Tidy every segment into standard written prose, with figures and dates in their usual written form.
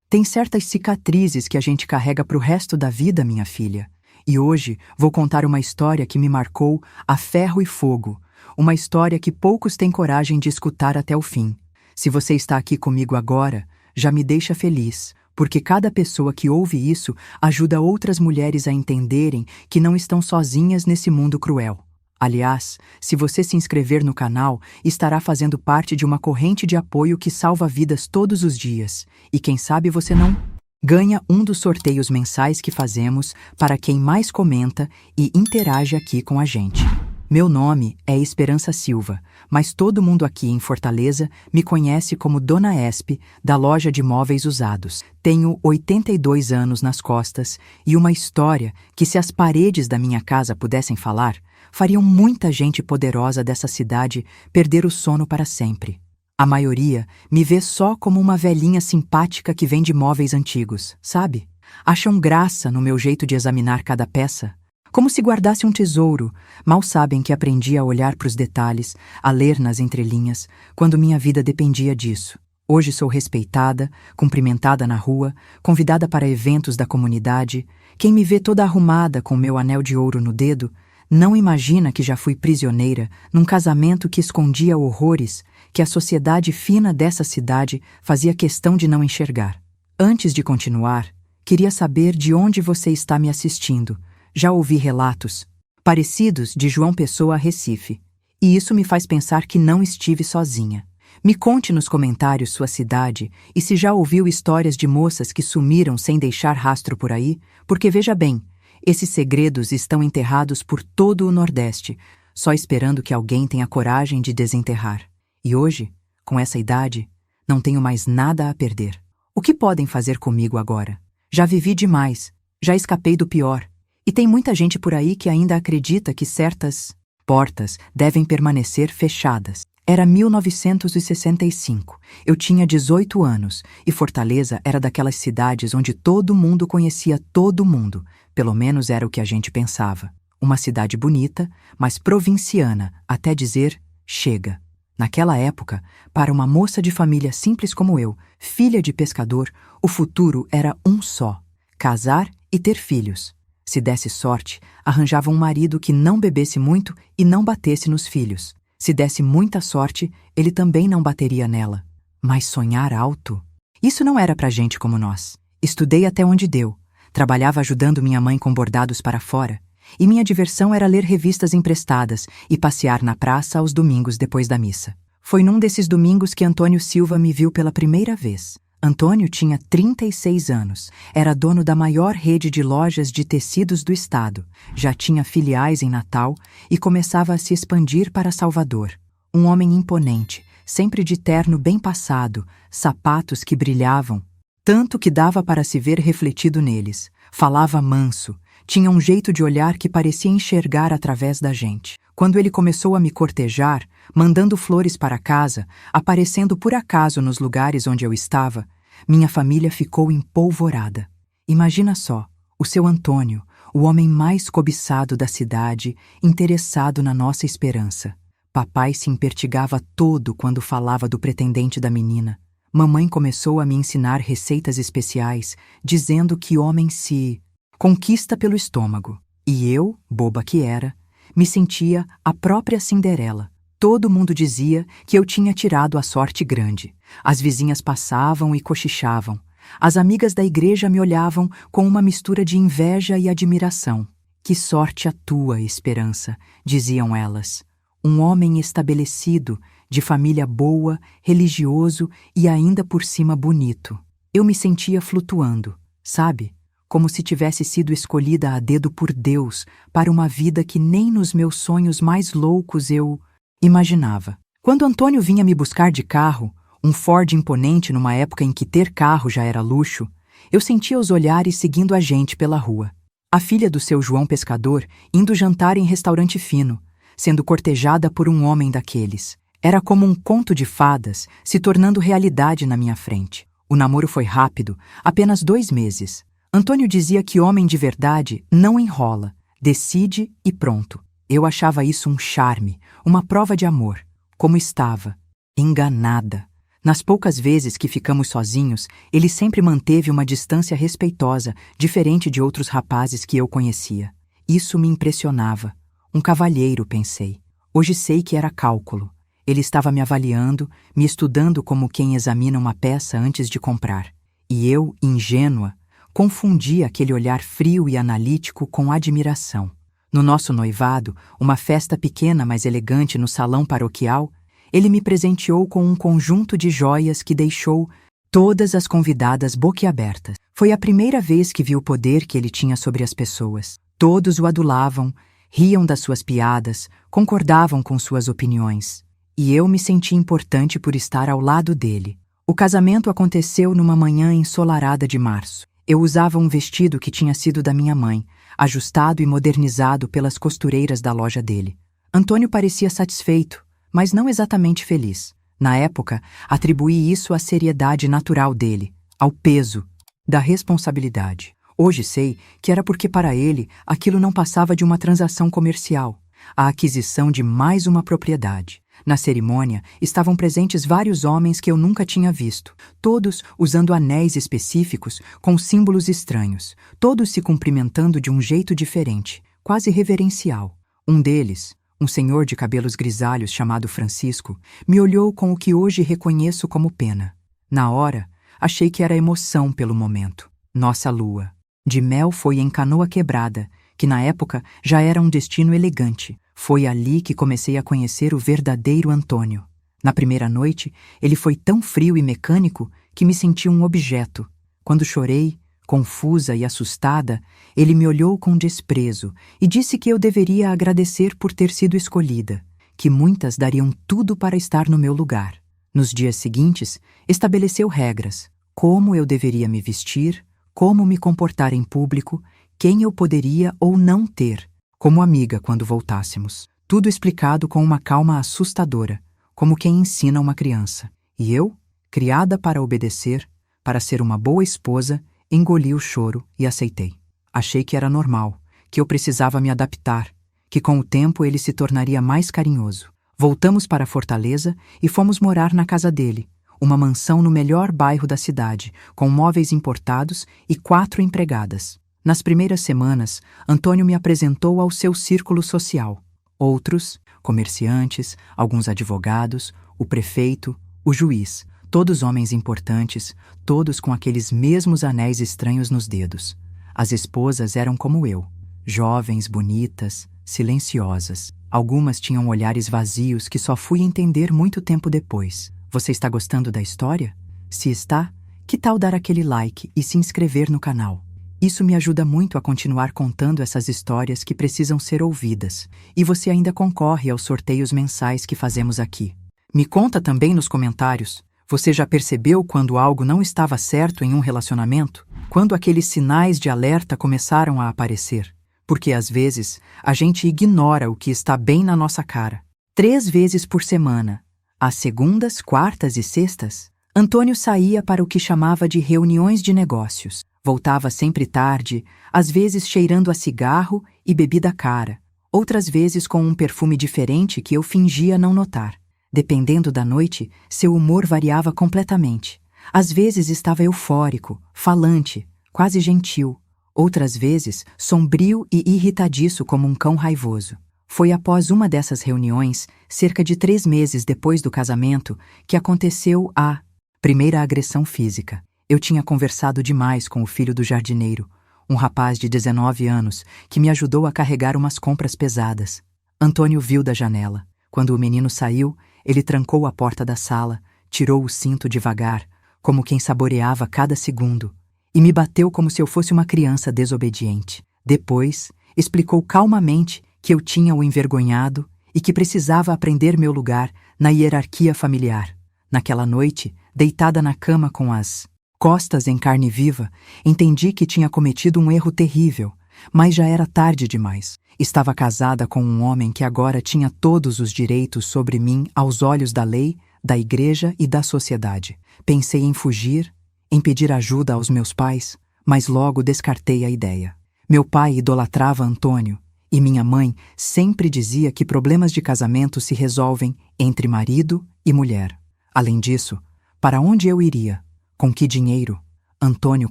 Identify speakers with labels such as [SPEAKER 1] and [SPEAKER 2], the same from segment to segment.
[SPEAKER 1] Tem certas cicatrizes que a gente carrega pro resto da vida, minha filha. E hoje vou contar uma história que me marcou a ferro e fogo. Uma história que poucos têm coragem de escutar até o fim. Se você está aqui comigo agora, já me deixa feliz, porque cada pessoa que ouve isso ajuda outras mulheres a entenderem que não estão sozinhas nesse mundo cruel. Aliás, se você se inscrever no canal, estará fazendo parte de uma corrente de apoio que salva vidas todos os dias. E quem sabe você não ganha um dos sorteios mensais que fazemos para quem mais comenta e interage aqui com a gente. Meu nome é Esperança Silva, mas todo mundo aqui em Fortaleza me conhece como Dona Esp, da loja de móveis usados. Tenho 82 anos nas costas e uma história que, se as paredes da minha casa pudessem falar, fariam muita gente poderosa dessa cidade perder o sono para sempre. A maioria me vê só como uma velhinha simpática que vende móveis antigos, sabe? Acham graça no meu jeito de examinar cada peça. Como se guardasse um tesouro, mal sabem que aprendi a olhar para os detalhes, a ler nas entrelinhas, quando minha vida dependia disso. Hoje sou respeitada, cumprimentada na rua, convidada para eventos da comunidade. Quem me vê toda arrumada com meu anel de ouro no dedo, não imagina que já fui prisioneira num casamento que escondia horrores que a sociedade fina dessa cidade fazia questão de não enxergar. Antes de continuar, queria saber de onde você está me assistindo. Já ouvi relatos parecidos de João Pessoa a Recife, e isso me faz pensar que não estive sozinha. Me conte nos comentários sua cidade e se já ouviu histórias de moças que sumiram sem deixar rastro por aí, porque veja bem, esses segredos estão enterrados por todo o Nordeste, só esperando que alguém tenha coragem de desenterrar. E hoje, com essa idade, não tenho mais nada a perder. O que podem fazer comigo agora? Já vivi demais, já escapei do pior. E tem muita gente por aí que ainda acredita que certas portas devem permanecer fechadas. Era 1965. Eu tinha 18 anos e Fortaleza era daquelas cidades onde todo mundo conhecia todo mundo. Pelo menos era o que a gente pensava. Uma cidade bonita, mas provinciana, até dizer chega. Naquela época, para uma moça de família simples como eu, filha de pescador, o futuro era um só: casar e ter filhos. Se desse sorte, arranjava um marido que não bebesse muito e não batesse nos filhos. Se desse muita sorte, ele também não bateria nela. Mas sonhar alto? Isso não era pra gente como nós. Estudei até onde deu. Trabalhava ajudando minha mãe com bordados para fora. E minha diversão era ler revistas emprestadas e passear na praça aos domingos depois da missa. Foi num desses domingos que Antônio Silva me viu pela primeira vez. Antônio tinha 36 anos, era dono da maior rede de lojas de tecidos do estado, já tinha filiais em Natal e começava a se expandir para Salvador. Um homem imponente, sempre de terno bem passado, sapatos que brilhavam, tanto que dava para se ver refletido neles. Falava manso, tinha um jeito de olhar que parecia enxergar através da gente. Quando ele começou a me cortejar, mandando flores para casa, aparecendo por acaso nos lugares onde eu estava, minha família ficou empolvorada. Imagina só, o seu Antônio, o homem mais cobiçado da cidade, interessado na nossa esperança. Papai se impertigava todo quando falava do pretendente da menina. Mamãe começou a me ensinar receitas especiais, dizendo que homem se conquista pelo estômago. E eu, boba que era, me sentia a própria Cinderela. Todo mundo dizia que eu tinha tirado a sorte grande. As vizinhas passavam e cochichavam. As amigas da igreja me olhavam com uma mistura de inveja e admiração. Que sorte a tua, Esperança, diziam elas. Um homem estabelecido, de família boa, religioso e ainda por cima bonito. Eu me sentia flutuando, sabe? Como se tivesse sido escolhida a dedo por Deus para uma vida que nem nos meus sonhos mais loucos eu imaginava. Quando Antônio vinha me buscar de carro, um Ford imponente numa época em que ter carro já era luxo, eu sentia os olhares seguindo a gente pela rua. A filha do seu João Pescador indo jantar em restaurante fino, sendo cortejada por um homem daqueles. Era como um conto de fadas se tornando realidade na minha frente. O namoro foi rápido, apenas 2 meses. Antônio dizia que homem de verdade não enrola, decide e pronto. Eu achava isso um charme, uma prova de amor. Como estava? Enganada. Nas poucas vezes que ficamos sozinhos, ele sempre manteve uma distância respeitosa, diferente de outros rapazes que eu conhecia. Isso me impressionava. Um cavalheiro, pensei. Hoje sei que era cálculo. Ele estava me avaliando, me estudando como quem examina uma peça antes de comprar. E eu, ingênua, confundia aquele olhar frio e analítico com admiração. No nosso noivado, uma festa pequena mas elegante no salão paroquial, ele me presenteou com um conjunto de joias que deixou todas as convidadas boquiabertas. Foi a primeira vez que vi o poder que ele tinha sobre as pessoas. Todos o adulavam, riam das suas piadas, concordavam com suas opiniões. E eu me senti importante por estar ao lado dele. O casamento aconteceu numa manhã ensolarada de março. Eu usava um vestido que tinha sido da minha mãe, ajustado e modernizado pelas costureiras da loja dele. Antônio parecia satisfeito, mas não exatamente feliz. Na época, atribuí isso à seriedade natural dele, ao peso da responsabilidade. Hoje sei que era porque para ele aquilo não passava de uma transação comercial, a aquisição de mais uma propriedade. Na cerimônia estavam presentes vários homens que eu nunca tinha visto, todos usando anéis específicos com símbolos estranhos, todos se cumprimentando de um jeito diferente, quase reverencial. Um deles, um senhor de cabelos grisalhos chamado Francisco, me olhou com o que hoje reconheço como pena. Na hora, achei que era emoção pelo momento. Nossa lua de mel foi em Canoa Quebrada, que na época já era um destino elegante. Foi ali que comecei a conhecer o verdadeiro Antônio. Na primeira noite, ele foi tão frio e mecânico que me senti um objeto. Quando chorei, confusa e assustada, ele me olhou com desprezo e disse que eu deveria agradecer por ter sido escolhida, que muitas dariam tudo para estar no meu lugar. Nos dias seguintes, estabeleceu regras, como eu deveria me vestir, como me comportar em público, quem eu poderia ou não ter, como amiga quando voltássemos. Tudo explicado com uma calma assustadora, como quem ensina uma criança. E eu, criada para obedecer, para ser uma boa esposa, engoli o choro e aceitei. Achei que era normal, que eu precisava me adaptar, que com o tempo ele se tornaria mais carinhoso. Voltamos para Fortaleza e fomos morar na casa dele, uma mansão no melhor bairro da cidade, com móveis importados e 4 empregadas. Nas primeiras semanas, Antônio me apresentou ao seu círculo social. Outros, comerciantes, alguns advogados, o prefeito, o juiz, todos homens importantes, todos com aqueles mesmos anéis estranhos nos dedos. As esposas eram como eu, jovens, bonitas, silenciosas. Algumas tinham olhares vazios que só fui entender muito tempo depois. Você está gostando da história? Se está, que tal dar aquele like e se inscrever no canal? Isso me ajuda muito a continuar contando essas histórias que precisam ser ouvidas, e você ainda concorre aos sorteios mensais que fazemos aqui. Me conta também nos comentários, você já percebeu quando algo não estava certo em um relacionamento? Quando aqueles sinais de alerta começaram a aparecer? Porque às vezes a gente ignora o que está bem na nossa cara. 3 vezes por semana, às segundas, quartas e sextas, Antônio saía para o que chamava de reuniões de negócios. Voltava sempre tarde, às vezes cheirando a cigarro e bebida cara, outras vezes com um perfume diferente que eu fingia não notar. Dependendo da noite, seu humor variava completamente. Às vezes estava eufórico, falante, quase gentil. Outras vezes, sombrio e irritadiço como um cão raivoso. Foi após uma dessas reuniões, cerca de 3 meses depois do casamento, que aconteceu a primeira agressão física. Eu tinha conversado demais com o filho do jardineiro, um rapaz de 19 anos, que me ajudou a carregar umas compras pesadas. Antônio viu da janela. Quando o menino saiu, ele trancou a porta da sala, tirou o cinto devagar, como quem saboreava cada segundo, e me bateu como se eu fosse uma criança desobediente. Depois, explicou calmamente que eu tinha o envergonhado e que precisava aprender meu lugar na hierarquia familiar. Naquela noite, deitada na cama com as costas em carne viva, entendi que tinha cometido um erro terrível, mas já era tarde demais. Estava casada com um homem que agora tinha todos os direitos sobre mim aos olhos da lei, da igreja e da sociedade. Pensei em fugir, em pedir ajuda aos meus pais, mas logo descartei a ideia. Meu pai idolatrava Antônio e minha mãe sempre dizia que problemas de casamento se resolvem entre marido e mulher. Além disso, Para onde eu iria? Com que dinheiro? Antônio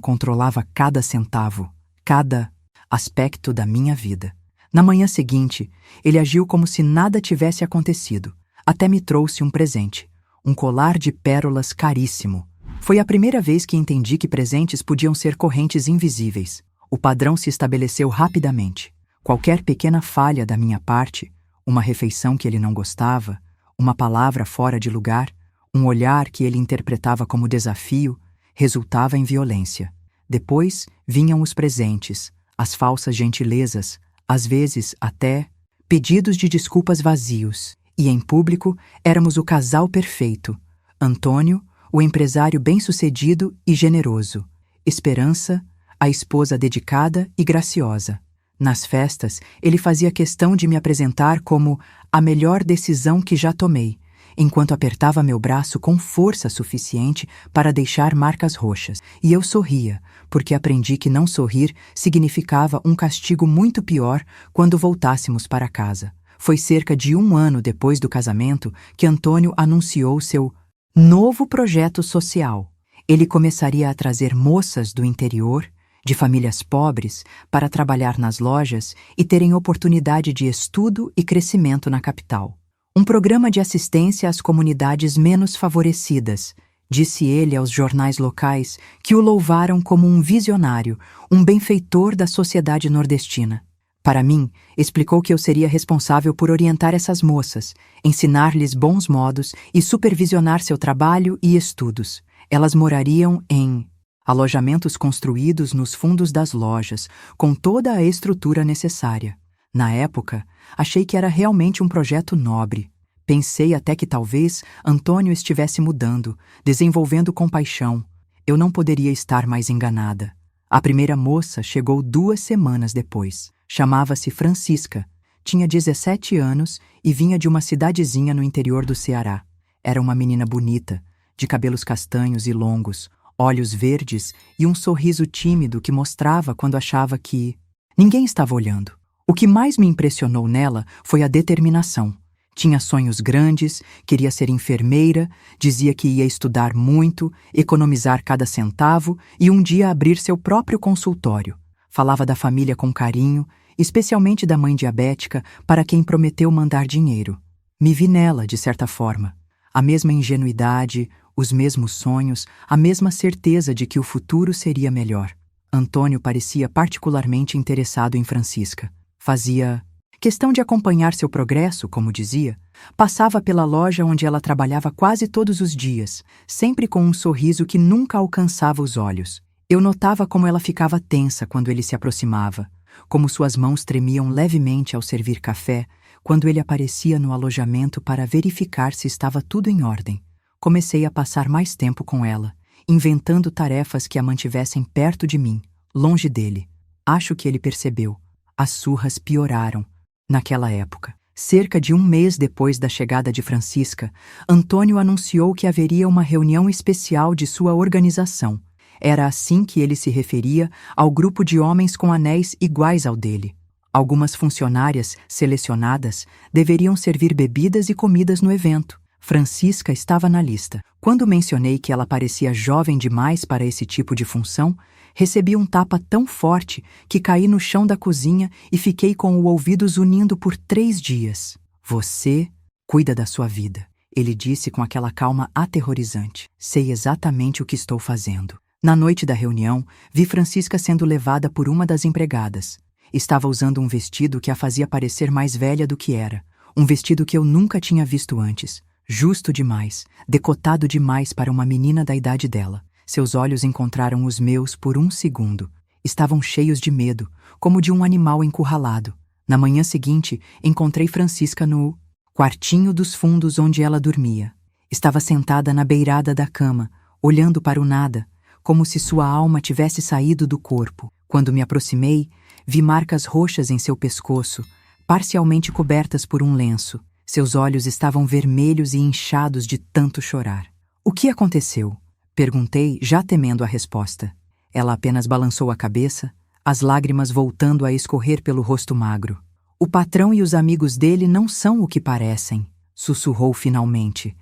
[SPEAKER 1] controlava cada centavo, cada aspecto da minha vida. Na manhã seguinte, ele agiu como se nada tivesse acontecido. Até me trouxe um presente, um colar de pérolas caríssimo. Foi a primeira vez que entendi que presentes podiam ser correntes invisíveis. O padrão se estabeleceu rapidamente. Qualquer pequena falha da minha parte, uma refeição que ele não gostava, uma palavra fora de lugar, um olhar que ele interpretava como desafio, resultava em violência. Depois vinham os presentes, as falsas gentilezas, às vezes até pedidos de desculpas vazios. E em público éramos o casal perfeito. Antônio, o empresário bem-sucedido e generoso. Esperança, a esposa dedicada e graciosa. Nas festas, ele fazia questão de me apresentar como a melhor decisão que já tomei, enquanto apertava meu braço com força suficiente para deixar marcas roxas. E eu sorria, porque aprendi que não sorrir significava um castigo muito pior quando voltássemos para casa. Foi cerca de 1 ano depois do casamento que Antônio anunciou seu novo projeto social. Ele começaria a trazer moças do interior, de famílias pobres, para trabalhar nas lojas e terem oportunidade de estudo e crescimento na capital. Um programa de assistência às comunidades menos favorecidas, disse ele aos jornais locais, que o louvaram como um visionário, um benfeitor da sociedade nordestina. Para mim, explicou que eu seria responsável por orientar essas moças, ensinar-lhes bons modos e supervisionar seu trabalho e estudos. Elas morariam em alojamentos construídos nos fundos das lojas, com toda a estrutura necessária. Na época, achei que era realmente um projeto nobre. Pensei até que talvez Antônio estivesse mudando, desenvolvendo compaixão. Eu não poderia estar mais enganada. A primeira moça chegou 2 semanas depois. Chamava-se Francisca, tinha 17 anos e vinha de uma cidadezinha no interior do Ceará. Era uma menina bonita, de cabelos castanhos e longos, olhos verdes e um sorriso tímido que mostrava quando achava que ninguém estava olhando. O que mais me impressionou nela foi a determinação. Tinha sonhos grandes, queria ser enfermeira, dizia que ia estudar muito, economizar cada centavo e um dia abrir seu próprio consultório. Falava da família com carinho, especialmente da mãe diabética, para quem prometeu mandar dinheiro. Me vi nela, de certa forma. A mesma ingenuidade, os mesmos sonhos, a mesma certeza de que o futuro seria melhor. Antônio parecia particularmente interessado em Francisca. Fazia questão de acompanhar seu progresso, como dizia. Passava pela loja onde ela trabalhava quase todos os dias, sempre com um sorriso que nunca alcançava os olhos. Eu notava como ela ficava tensa quando ele se aproximava, como suas mãos tremiam levemente ao servir café, quando ele aparecia no alojamento para verificar se estava tudo em ordem. Comecei a passar mais tempo com ela, inventando tarefas que a mantivessem perto de mim, longe dele. Acho que ele percebeu. As surras pioraram. Naquela época, cerca de 1 mês depois da chegada de Francisca, Antônio anunciou que haveria uma reunião especial de sua organização. Era assim que ele se referia ao grupo de homens com anéis iguais ao dele. Algumas funcionárias selecionadas deveriam servir bebidas e comidas no evento. Francisca estava na lista. Quando mencionei que ela parecia jovem demais para esse tipo de função, recebi um tapa tão forte que caí no chão da cozinha e fiquei com o ouvido zunindo por 3 dias. Você cuida da sua vida, ele disse com aquela calma aterrorizante. Sei exatamente o que estou fazendo. Na noite da reunião, vi Francisca sendo levada por uma das empregadas. Estava usando um vestido que a fazia parecer mais velha do que era. Um vestido que eu nunca tinha visto antes. Justo demais, decotado demais para uma menina da idade dela. Seus olhos encontraram os meus por 1 segundo. Estavam cheios de medo, como de um animal encurralado. Na manhã seguinte, encontrei Francisca no quartinho dos fundos onde ela dormia. Estava sentada na beirada da cama, olhando para o nada, como se sua alma tivesse saído do corpo. Quando me aproximei, vi marcas roxas em seu pescoço, parcialmente cobertas por um lenço. Seus olhos estavam vermelhos e inchados de tanto chorar. O que aconteceu? Perguntei, já temendo a resposta. Ela apenas balançou a cabeça, as lágrimas voltando a escorrer pelo rosto magro. O patrão e os amigos dele não são o que parecem, sussurrou finalmente.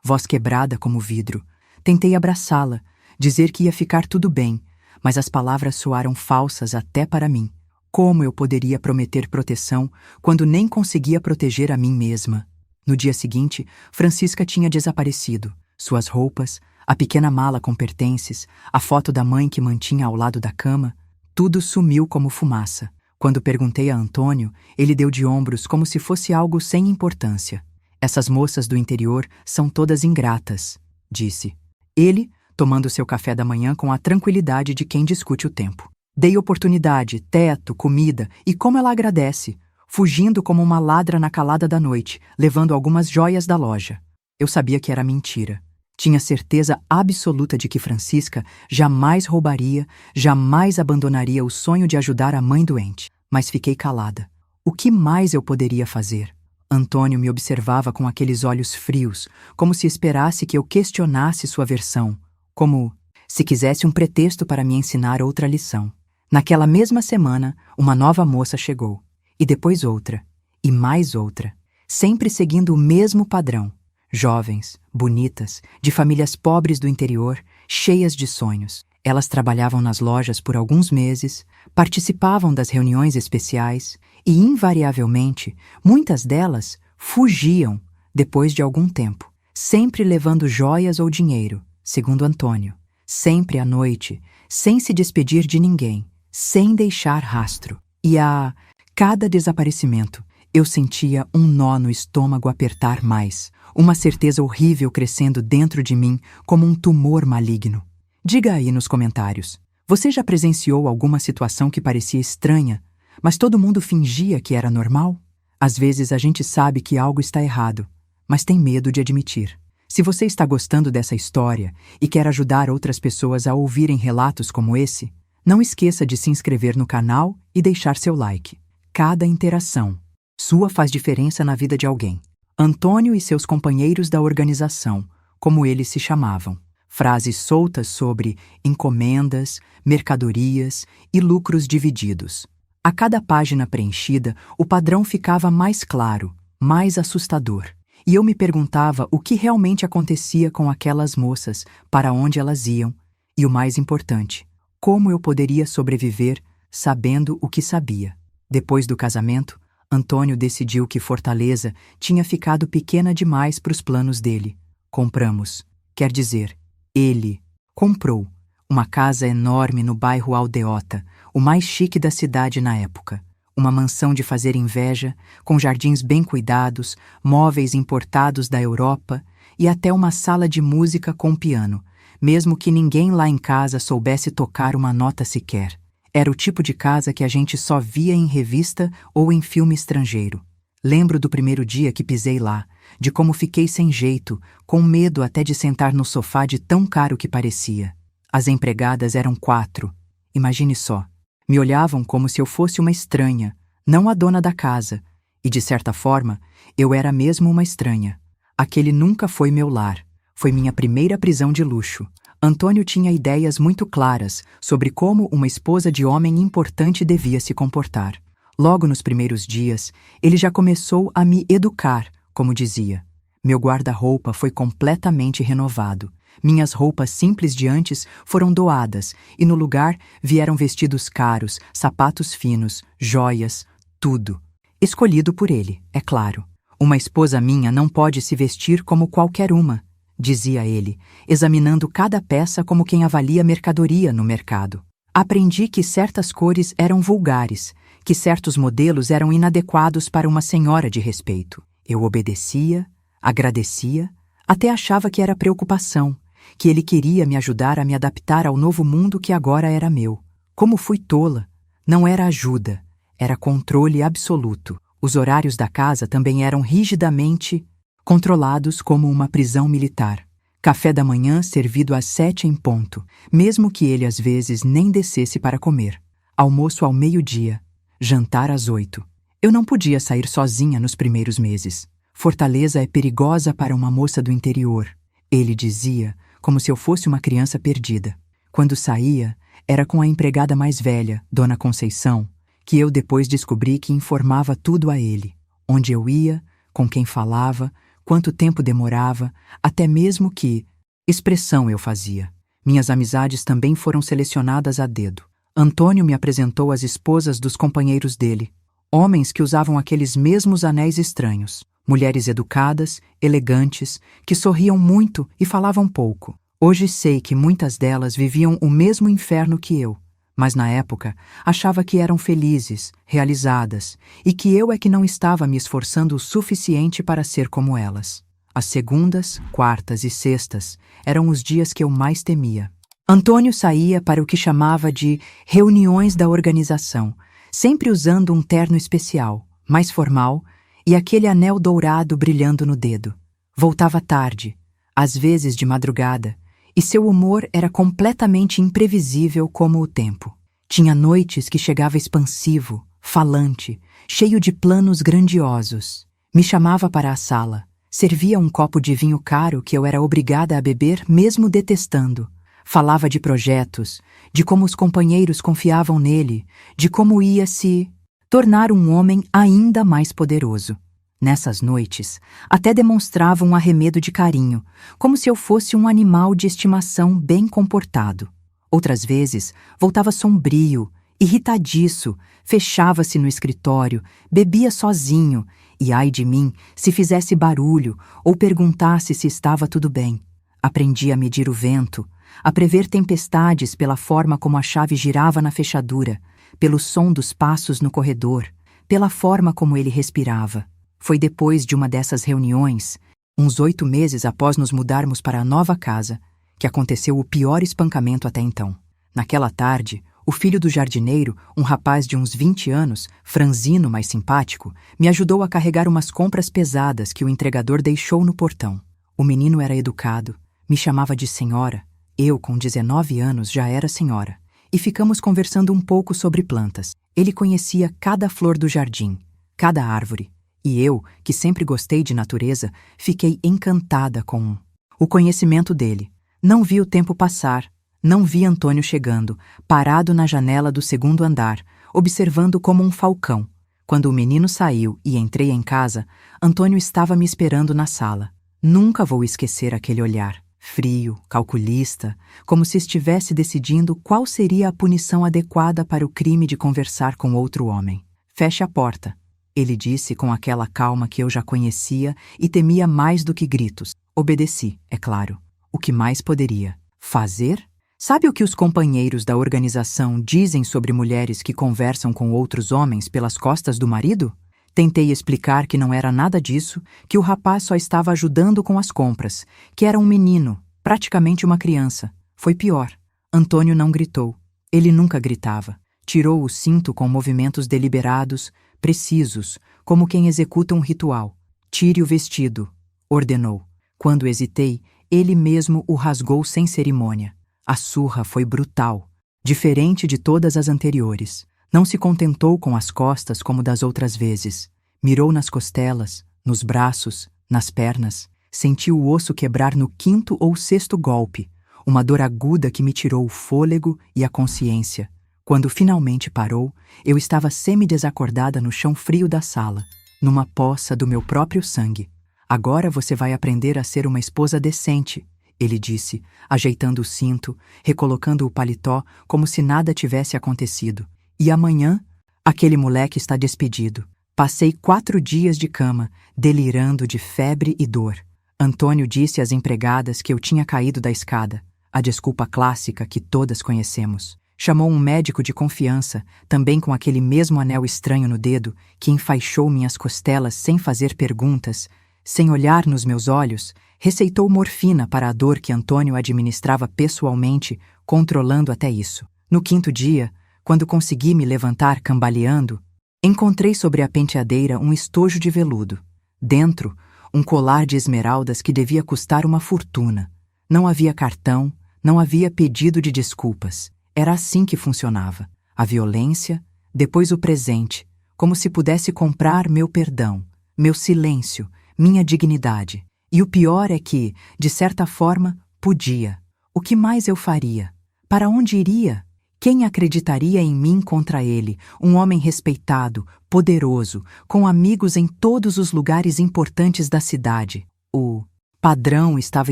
[SPEAKER 1] voz quebrada como vidro. Tentei abraçá-la, dizer que ia ficar tudo bem, mas as palavras soaram falsas até para mim. Como eu poderia prometer proteção quando nem conseguia proteger a mim mesma? No dia seguinte, Francisca tinha desaparecido. Suas roupas, a pequena mala com pertences, a foto da mãe que mantinha ao lado da cama, tudo sumiu como fumaça. Quando perguntei a Antônio, ele deu de ombros como se fosse algo sem importância. Essas moças do interior são todas ingratas, disse. Ele, tomando seu café da manhã com a tranquilidade de quem discute o tempo. Dei oportunidade, teto, comida, e como ela agradece, fugindo como uma ladra na calada da noite, levando algumas joias da loja. Eu sabia que era mentira. Tinha certeza absoluta de que Francisca jamais roubaria, jamais abandonaria o sonho de ajudar a mãe doente. Mas fiquei calada. O que mais eu poderia fazer? Antônio me observava com aqueles olhos frios, como se esperasse que eu questionasse sua versão, como se quisesse um pretexto para me ensinar outra lição. Naquela mesma semana, uma nova moça chegou, e depois outra, e mais outra, sempre seguindo o mesmo padrão. Jovens, bonitas, de famílias pobres do interior, cheias de sonhos. Elas trabalhavam nas lojas por alguns meses, participavam das reuniões especiais e, invariavelmente, muitas delas fugiam depois de algum tempo, sempre levando joias ou dinheiro, segundo Antônio, sempre à noite, sem se despedir de ninguém, sem deixar rastro. E a cada desaparecimento, eu sentia um nó no estômago apertar mais, uma certeza horrível crescendo dentro de mim como um tumor maligno. Diga aí nos comentários, você já presenciou alguma situação que parecia estranha, mas todo mundo fingia que era normal? Às vezes a gente sabe que algo está errado, mas tem medo de admitir. Se você está gostando dessa história e quer ajudar outras pessoas a ouvirem relatos como esse, não esqueça de se inscrever no canal e deixar seu like. Cada interação sua faz diferença na vida de alguém. Antônio e seus companheiros da organização, como eles se chamavam. Frases soltas sobre encomendas, mercadorias e lucros divididos. A cada página preenchida, o padrão ficava mais claro, mais assustador. E eu me perguntava o que realmente acontecia com aquelas moças, para onde elas iam, e o mais importante, como eu poderia sobreviver sabendo o que sabia. Depois do casamento, Antônio decidiu que Fortaleza tinha ficado pequena demais para os planos dele. Compramos, quer dizer, ele comprou uma casa enorme no bairro Aldeota, o mais chique da cidade na época. Uma mansão de fazer inveja, com jardins bem cuidados, móveis importados da Europa e até uma sala de música com piano, mesmo que ninguém lá em casa soubesse tocar uma nota sequer. Era o tipo de casa que a gente só via em revista ou em filme estrangeiro. Lembro do primeiro dia que pisei lá, de como fiquei sem jeito, com medo até de sentar no sofá de tão caro que parecia. As empregadas eram 4. Imagine só. Me olhavam como se eu fosse uma estranha, não a dona da casa, e de certa forma, eu era mesmo uma estranha. Aquele nunca foi meu lar, foi minha primeira prisão de luxo. Antônio tinha ideias muito claras sobre como uma esposa de homem importante devia se comportar. Logo nos primeiros dias, ele já começou a me educar, como dizia. Meu guarda-roupa foi completamente renovado. Minhas roupas simples de antes foram doadas e no lugar vieram vestidos caros, sapatos finos, joias, tudo. Escolhido por ele, é claro. Uma esposa minha não pode se vestir como qualquer uma, dizia ele, examinando cada peça como quem avalia mercadoria no mercado. Aprendi que certas cores eram vulgares, que certos modelos eram inadequados para uma senhora de respeito. Eu obedecia, agradecia, até achava que era preocupação, que ele queria me ajudar a me adaptar ao novo mundo que agora era meu. Como fui tola! Não era ajuda, era controle absoluto. Os horários da casa também eram rigidamente controlados como uma prisão militar. Café da manhã servido às 7 em ponto, mesmo que ele às vezes nem descesse para comer. Almoço ao meio-dia, jantar às 8. Eu não podia sair sozinha nos primeiros meses. Fortaleza é perigosa para uma moça do interior, ele dizia, como se eu fosse uma criança perdida. Quando saía, era com a empregada mais velha, Dona Conceição, que eu depois descobri que informava tudo a ele. Onde eu ia, com quem falava, quanto tempo demorava, até mesmo que expressão eu fazia. Minhas amizades também foram selecionadas a dedo. Antônio me apresentou as esposas dos companheiros dele, homens que usavam aqueles mesmos anéis estranhos, mulheres educadas, elegantes, que sorriam muito e falavam pouco. Hoje sei que muitas delas viviam o mesmo inferno que eu, mas na época achava que eram felizes, realizadas, e que eu é que não estava me esforçando o suficiente para ser como elas. As segundas, quartas e sextas eram os dias que eu mais temia. Antônio saía para o que chamava de reuniões da organização, sempre usando um terno especial, mais formal, e aquele anel dourado brilhando no dedo. Voltava tarde, às vezes de madrugada, e seu humor era completamente imprevisível como o tempo. Tinha noites que chegava expansivo, falante, cheio de planos grandiosos. Me chamava para a sala, servia um copo de vinho caro que eu era obrigada a beber mesmo detestando. Falava de projetos, de como os companheiros confiavam nele, de como ia se tornar um homem ainda mais poderoso. Nessas noites, até demonstrava um arremedo de carinho, como se eu fosse um animal de estimação bem comportado. Outras vezes, voltava sombrio, irritadiço, fechava-se no escritório, bebia sozinho, e ai de mim se fizesse barulho ou perguntasse se estava tudo bem. Aprendi a medir o vento, a prever tempestades pela forma como a chave girava na fechadura, pelo som dos passos no corredor, pela forma como ele respirava. Foi depois de uma dessas reuniões, uns 8 meses após nos mudarmos para a nova casa, que aconteceu o pior espancamento até então. Naquela tarde, o filho do jardineiro, um rapaz de uns 20 anos, franzino, mas simpático, me ajudou a carregar umas compras pesadas que o entregador deixou no portão. O menino era educado, me chamava de senhora. Eu, com 19 anos, já era senhora. E ficamos conversando um pouco sobre plantas. Ele conhecia cada flor do jardim, cada árvore. E eu, que sempre gostei de natureza, fiquei encantada com o conhecimento dele. Não vi o tempo passar. Não vi Antônio chegando, parado na janela do segundo andar, observando como um falcão. Quando o menino saiu e entrei em casa, Antônio estava me esperando na sala. Nunca vou esquecer aquele olhar. Frio, calculista, como se estivesse decidindo qual seria a punição adequada para o crime de conversar com outro homem. Feche a porta, ele disse com aquela calma que eu já conhecia e temia mais do que gritos. Obedeci, é claro. O que mais poderia fazer? Sabe o que os companheiros da organização dizem sobre mulheres que conversam com outros homens pelas costas do marido? Tentei explicar que não era nada disso, que o rapaz só estava ajudando com as compras, que era um menino, praticamente uma criança. Foi pior. Antônio não gritou. Ele nunca gritava. Tirou o cinto com movimentos deliberados, precisos, como quem executa um ritual. Tire o vestido, ordenou. Quando hesitei, ele mesmo o rasgou sem cerimônia. A surra foi brutal, diferente de todas as anteriores. Não se contentou com as costas como das outras vezes. Mirou nas costelas, nos braços, nas pernas. Sentiu o osso quebrar no 5º ou 6º golpe, uma dor aguda que me tirou o fôlego e a consciência. Quando finalmente parou, eu estava semi-desacordada no chão frio da sala, numa poça do meu próprio sangue. Agora você vai aprender a ser uma esposa decente, ele disse, ajeitando o cinto, recolocando o paletó como se nada tivesse acontecido. E amanhã, aquele moleque está despedido. Passei 4 dias de cama, delirando de febre e dor. Antônio disse às empregadas que eu tinha caído da escada, a desculpa clássica que todas conhecemos. Chamou um médico de confiança, também com aquele mesmo anel estranho no dedo, que enfaixou minhas costelas sem fazer perguntas, sem olhar nos meus olhos, receitou morfina para a dor que Antônio administrava pessoalmente, controlando até isso. No 5º dia, quando consegui me levantar cambaleando, encontrei sobre a penteadeira um estojo de veludo. Dentro, um colar de esmeraldas que devia custar uma fortuna. Não havia cartão, não havia pedido de desculpas. Era assim que funcionava. A violência, depois o presente, como se pudesse comprar meu perdão, meu silêncio, minha dignidade. E o pior é que, de certa forma, podia. O que mais eu faria? Para onde iria? Quem acreditaria em mim contra ele, um homem respeitado, poderoso, com amigos em todos os lugares importantes da cidade? O padrão estava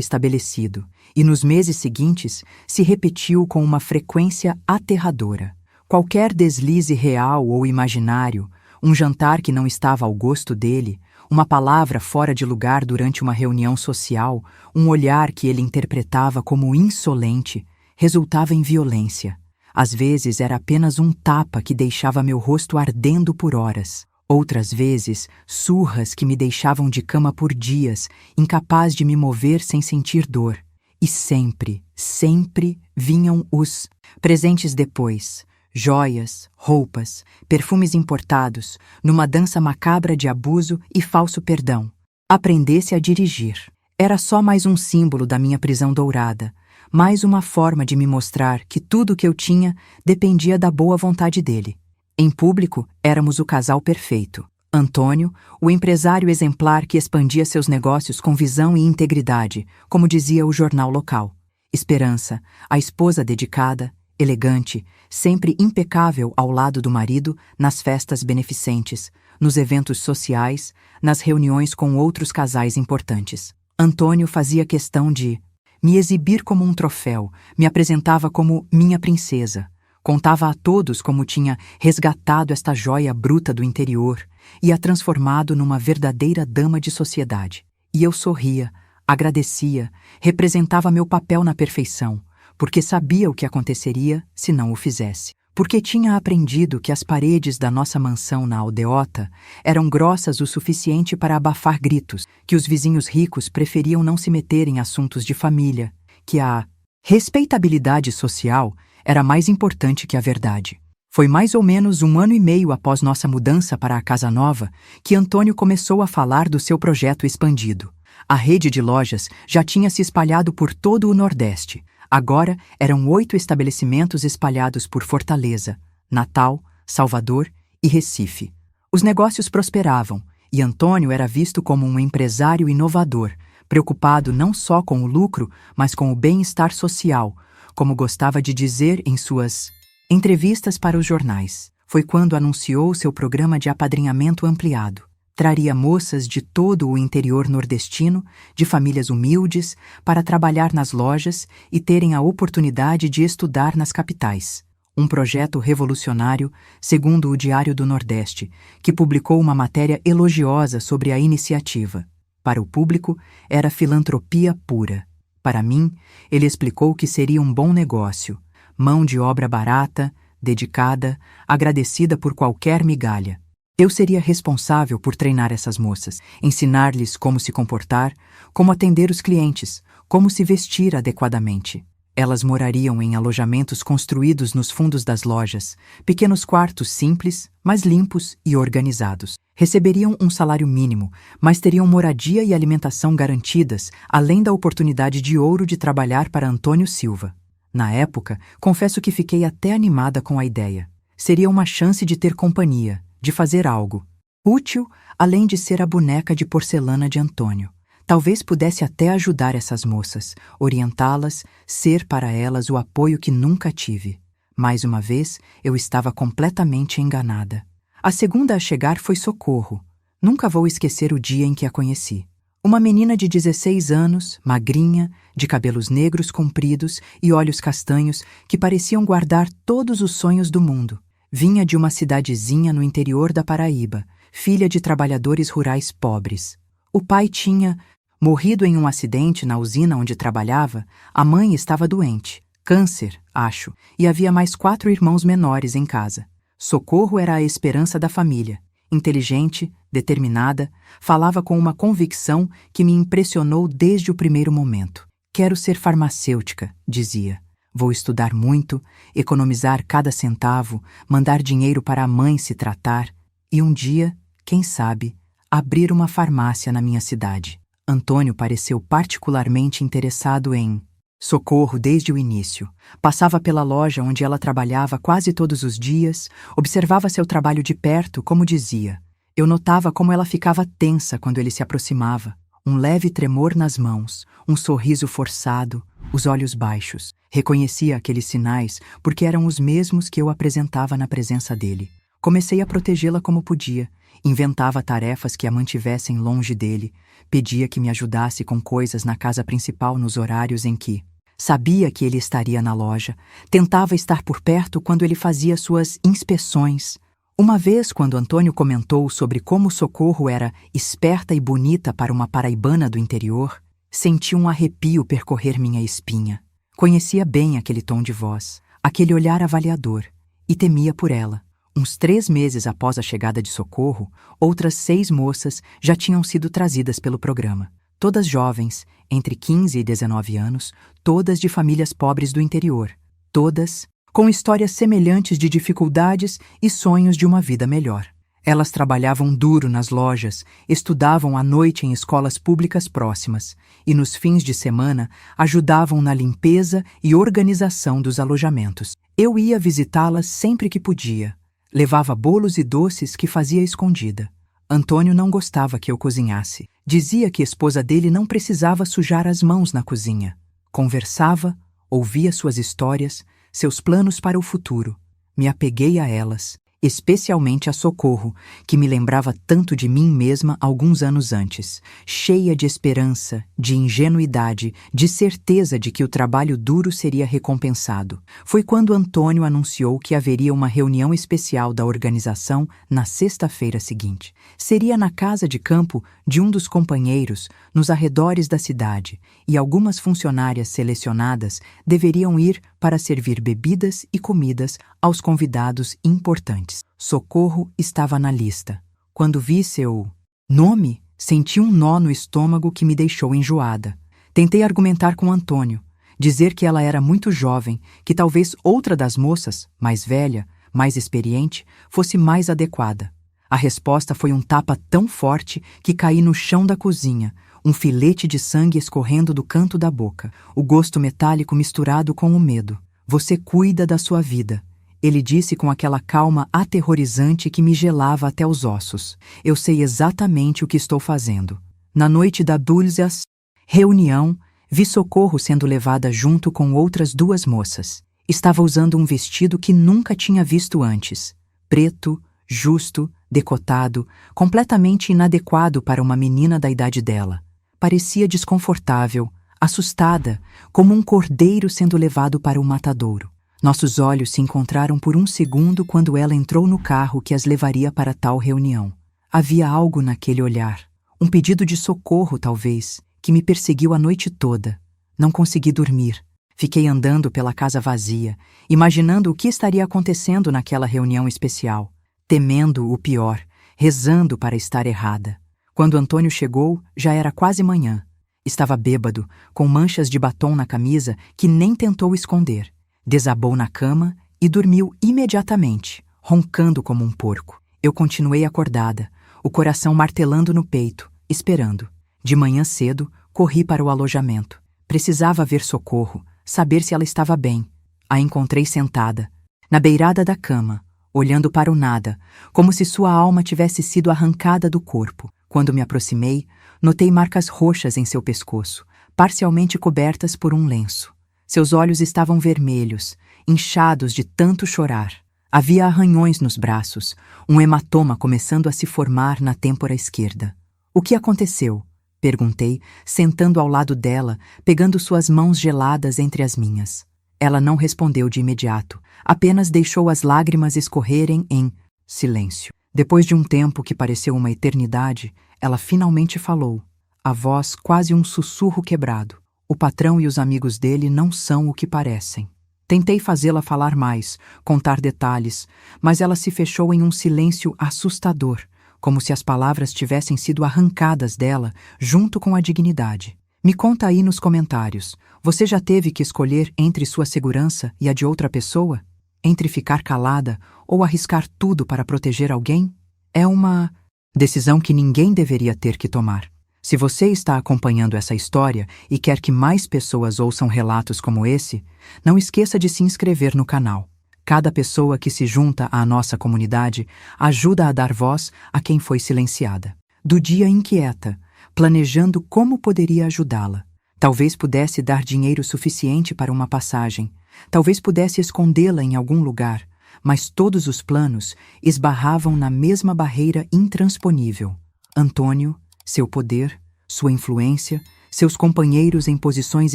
[SPEAKER 1] estabelecido, e nos meses seguintes se repetiu com uma frequência aterradora. Qualquer deslize real ou imaginário, um jantar que não estava ao gosto dele, uma palavra fora de lugar durante uma reunião social, um olhar que ele interpretava como insolente, resultava em violência. Às vezes era apenas um tapa que deixava meu rosto ardendo por horas. Outras vezes, surras que me deixavam de cama por dias, incapaz de me mover sem sentir dor. E sempre, sempre vinham os presentes depois. Joias, roupas, perfumes importados, numa dança macabra de abuso e falso perdão. Aprendesse a dirigir. Era só mais um símbolo da minha prisão dourada, mais uma forma de me mostrar que tudo o que eu tinha dependia da boa vontade dele. Em público, éramos o casal perfeito. Antônio, o empresário exemplar que expandia seus negócios com visão e integridade, como dizia o jornal local. Esperança, a esposa dedicada, elegante, sempre impecável ao lado do marido nas festas beneficentes, nos eventos sociais, nas reuniões com outros casais importantes. Antônio fazia questão de me exibir como um troféu, me apresentava como minha princesa, contava a todos como tinha resgatado esta joia bruta do interior e a transformado numa verdadeira dama de sociedade. E eu sorria, agradecia, representava meu papel na perfeição, porque sabia o que aconteceria se não o fizesse. Porque tinha aprendido que as paredes da nossa mansão na aldeota eram grossas o suficiente para abafar gritos, que os vizinhos ricos preferiam não se meter em assuntos de família, que a respeitabilidade social era mais importante que a verdade. Foi mais ou menos 1 ano e meio após nossa mudança para a casa nova que Antônio começou a falar do seu projeto expandido. A rede de lojas já tinha se espalhado por todo o Nordeste. Agora eram 8 estabelecimentos espalhados por Fortaleza, Natal, Salvador e Recife. Os negócios prosperavam e Antônio era visto como um empresário inovador, preocupado não só com o lucro, mas com o bem-estar social, como gostava de dizer em suas entrevistas para os jornais. Foi quando anunciou seu programa de apadrinhamento ampliado. Traria moças de todo o interior nordestino, de famílias humildes, para trabalhar nas lojas e terem a oportunidade de estudar nas capitais. Um projeto revolucionário, segundo o Diário do Nordeste, que publicou uma matéria elogiosa sobre a iniciativa. Para o público, era filantropia pura. Para mim, ele explicou que seria um bom negócio, mão de obra barata, dedicada, agradecida por qualquer migalha. Eu seria responsável por treinar essas moças, ensinar-lhes como se comportar, como atender os clientes, como se vestir adequadamente. Elas morariam em alojamentos construídos nos fundos das lojas, pequenos quartos simples, mas limpos e organizados. Receberiam um salário mínimo, mas teriam moradia e alimentação garantidas, além da oportunidade de ouro de trabalhar para Antônio Silva. Na época, confesso que fiquei até animada com a ideia. Seria uma chance de ter companhia, de fazer algo útil, além de ser a boneca de porcelana de Antônio. Talvez pudesse até ajudar essas moças, orientá-las, ser para elas o apoio que nunca tive. Mais uma vez, eu estava completamente enganada. A segunda a chegar foi Socorro. Nunca vou esquecer o dia em que a conheci. Uma menina de 16 anos, magrinha, de cabelos negros compridos e olhos castanhos que pareciam guardar todos os sonhos do mundo. Vinha de uma cidadezinha no interior da Paraíba, filha de trabalhadores rurais pobres. O pai tinha morrido em um acidente na usina onde trabalhava, a mãe estava doente, câncer, acho, e havia mais 4 irmãos menores em casa. Socorro era a esperança da família. Inteligente, determinada, falava com uma convicção que me impressionou desde o primeiro momento. Quero ser farmacêutica, dizia. Vou estudar muito, economizar cada centavo, mandar dinheiro para a mãe se tratar e um dia, quem sabe, abrir uma farmácia na minha cidade. Antônio pareceu particularmente interessado em Socorro desde o início. Passava pela loja onde ela trabalhava quase todos os dias, observava seu trabalho de perto, como dizia. Eu notava como ela ficava tensa quando ele se aproximava. Um leve tremor nas mãos, um sorriso forçado, os olhos baixos. Reconhecia aqueles sinais porque eram os mesmos que eu apresentava na presença dele. Comecei a protegê-la como podia. Inventava tarefas que a mantivessem longe dele. Pedia que me ajudasse com coisas na casa principal nos horários em que sabia que ele estaria na loja. Tentava estar por perto quando ele fazia suas inspeções. Uma vez, quando Antônio comentou sobre como Socorro era esperta e bonita para uma paraibana do interior, senti um arrepio percorrer minha espinha. Conhecia bem aquele tom de voz, aquele olhar avaliador, e temia por ela. Uns 3 meses após a chegada de Socorro, outras 6 moças já tinham sido trazidas pelo programa. Todas jovens, entre 15 e 19 anos, todas de famílias pobres do interior. Todas com histórias semelhantes de dificuldades e sonhos de uma vida melhor. Elas trabalhavam duro nas lojas, estudavam à noite em escolas públicas próximas e, nos fins de semana, ajudavam na limpeza e organização dos alojamentos. Eu ia visitá-las sempre que podia. Levava bolos e doces que fazia escondida. Antônio não gostava que eu cozinhasse. Dizia que a esposa dele não precisava sujar as mãos na cozinha. Conversava, ouvia suas histórias, seus planos para o futuro. Me apeguei a elas, especialmente a Socorro, que me lembrava tanto de mim mesma alguns anos antes, cheia de esperança, de ingenuidade, de certeza de que o trabalho duro seria recompensado. Foi quando Antônio anunciou que haveria uma reunião especial da organização na sexta-feira seguinte. Seria na casa de campo de um dos companheiros, nos arredores da cidade, e algumas funcionárias selecionadas deveriam ir para servir bebidas e comidas aos convidados importantes. Socorro estava na lista. Quando vi seu nome, senti um nó no estômago que me deixou enjoada. Tentei argumentar com Antônio, dizer que ela era muito jovem, que talvez outra das moças, mais velha, mais experiente, fosse mais adequada. A resposta foi um tapa tão forte que caí no chão da cozinha, um filete de sangue escorrendo do canto da boca, o gosto metálico misturado com o medo. Você cuida da sua vida, ele disse com aquela calma aterrorizante que me gelava até os ossos. Eu sei exatamente o que estou fazendo. Na noite da Dulces reunião, vi Socorro sendo levada junto com outras 2 moças. Estava usando um vestido que nunca tinha visto antes. Preto, justo, decotado, completamente inadequado para uma menina da idade dela. Parecia desconfortável, assustada, como um cordeiro sendo levado para o matadouro. Nossos olhos se encontraram por um segundo quando ela entrou no carro que as levaria para tal reunião. Havia algo naquele olhar, um pedido de socorro, talvez, que me perseguiu a noite toda. Não consegui dormir. Fiquei andando pela casa vazia, imaginando o que estaria acontecendo naquela reunião especial, temendo o pior, rezando para estar errada. Quando Antônio chegou, já era quase manhã. Estava bêbado, com manchas de batom na camisa que nem tentou esconder. Desabou na cama e dormiu imediatamente, roncando como um porco. Eu continuei acordada, o coração martelando no peito, esperando. De manhã cedo, corri para o alojamento. Precisava ver Socorro, saber se ela estava bem. A encontrei sentada, na beirada da cama, olhando para o nada, como se sua alma tivesse sido arrancada do corpo. Quando me aproximei, notei marcas roxas em seu pescoço, parcialmente cobertas por um lenço. Seus olhos estavam vermelhos, inchados de tanto chorar. Havia arranhões nos braços, um hematoma começando a se formar na têmpora esquerda. O que aconteceu? Perguntei, sentando ao lado dela, pegando suas mãos geladas entre as minhas. Ela não respondeu de imediato, apenas deixou as lágrimas escorrerem em silêncio. Depois de um tempo que pareceu uma eternidade, ela finalmente falou, a voz quase um sussurro quebrado. O patrão e os amigos dele não são o que parecem. Tentei fazê-la falar mais, contar detalhes, mas ela se fechou em um silêncio assustador, como se as palavras tivessem sido arrancadas dela junto com a dignidade. Me conta aí nos comentários, você já teve que escolher entre sua segurança e a de outra pessoa? Entre ficar calada ou arriscar tudo para proteger alguém? É uma decisão que ninguém deveria ter que tomar. Se você está acompanhando essa história e quer que mais pessoas ouçam relatos como esse, não esqueça de se inscrever no canal. Cada pessoa que se junta à nossa comunidade ajuda a dar voz a quem foi silenciada. Do dia inquieta, planejando como poderia ajudá-la. Talvez pudesse dar dinheiro suficiente para uma passagem. Talvez pudesse escondê-la em algum lugar. mas todos os planos esbarravam na mesma barreira intransponível. Antônio, seu poder, sua influência, seus companheiros em posições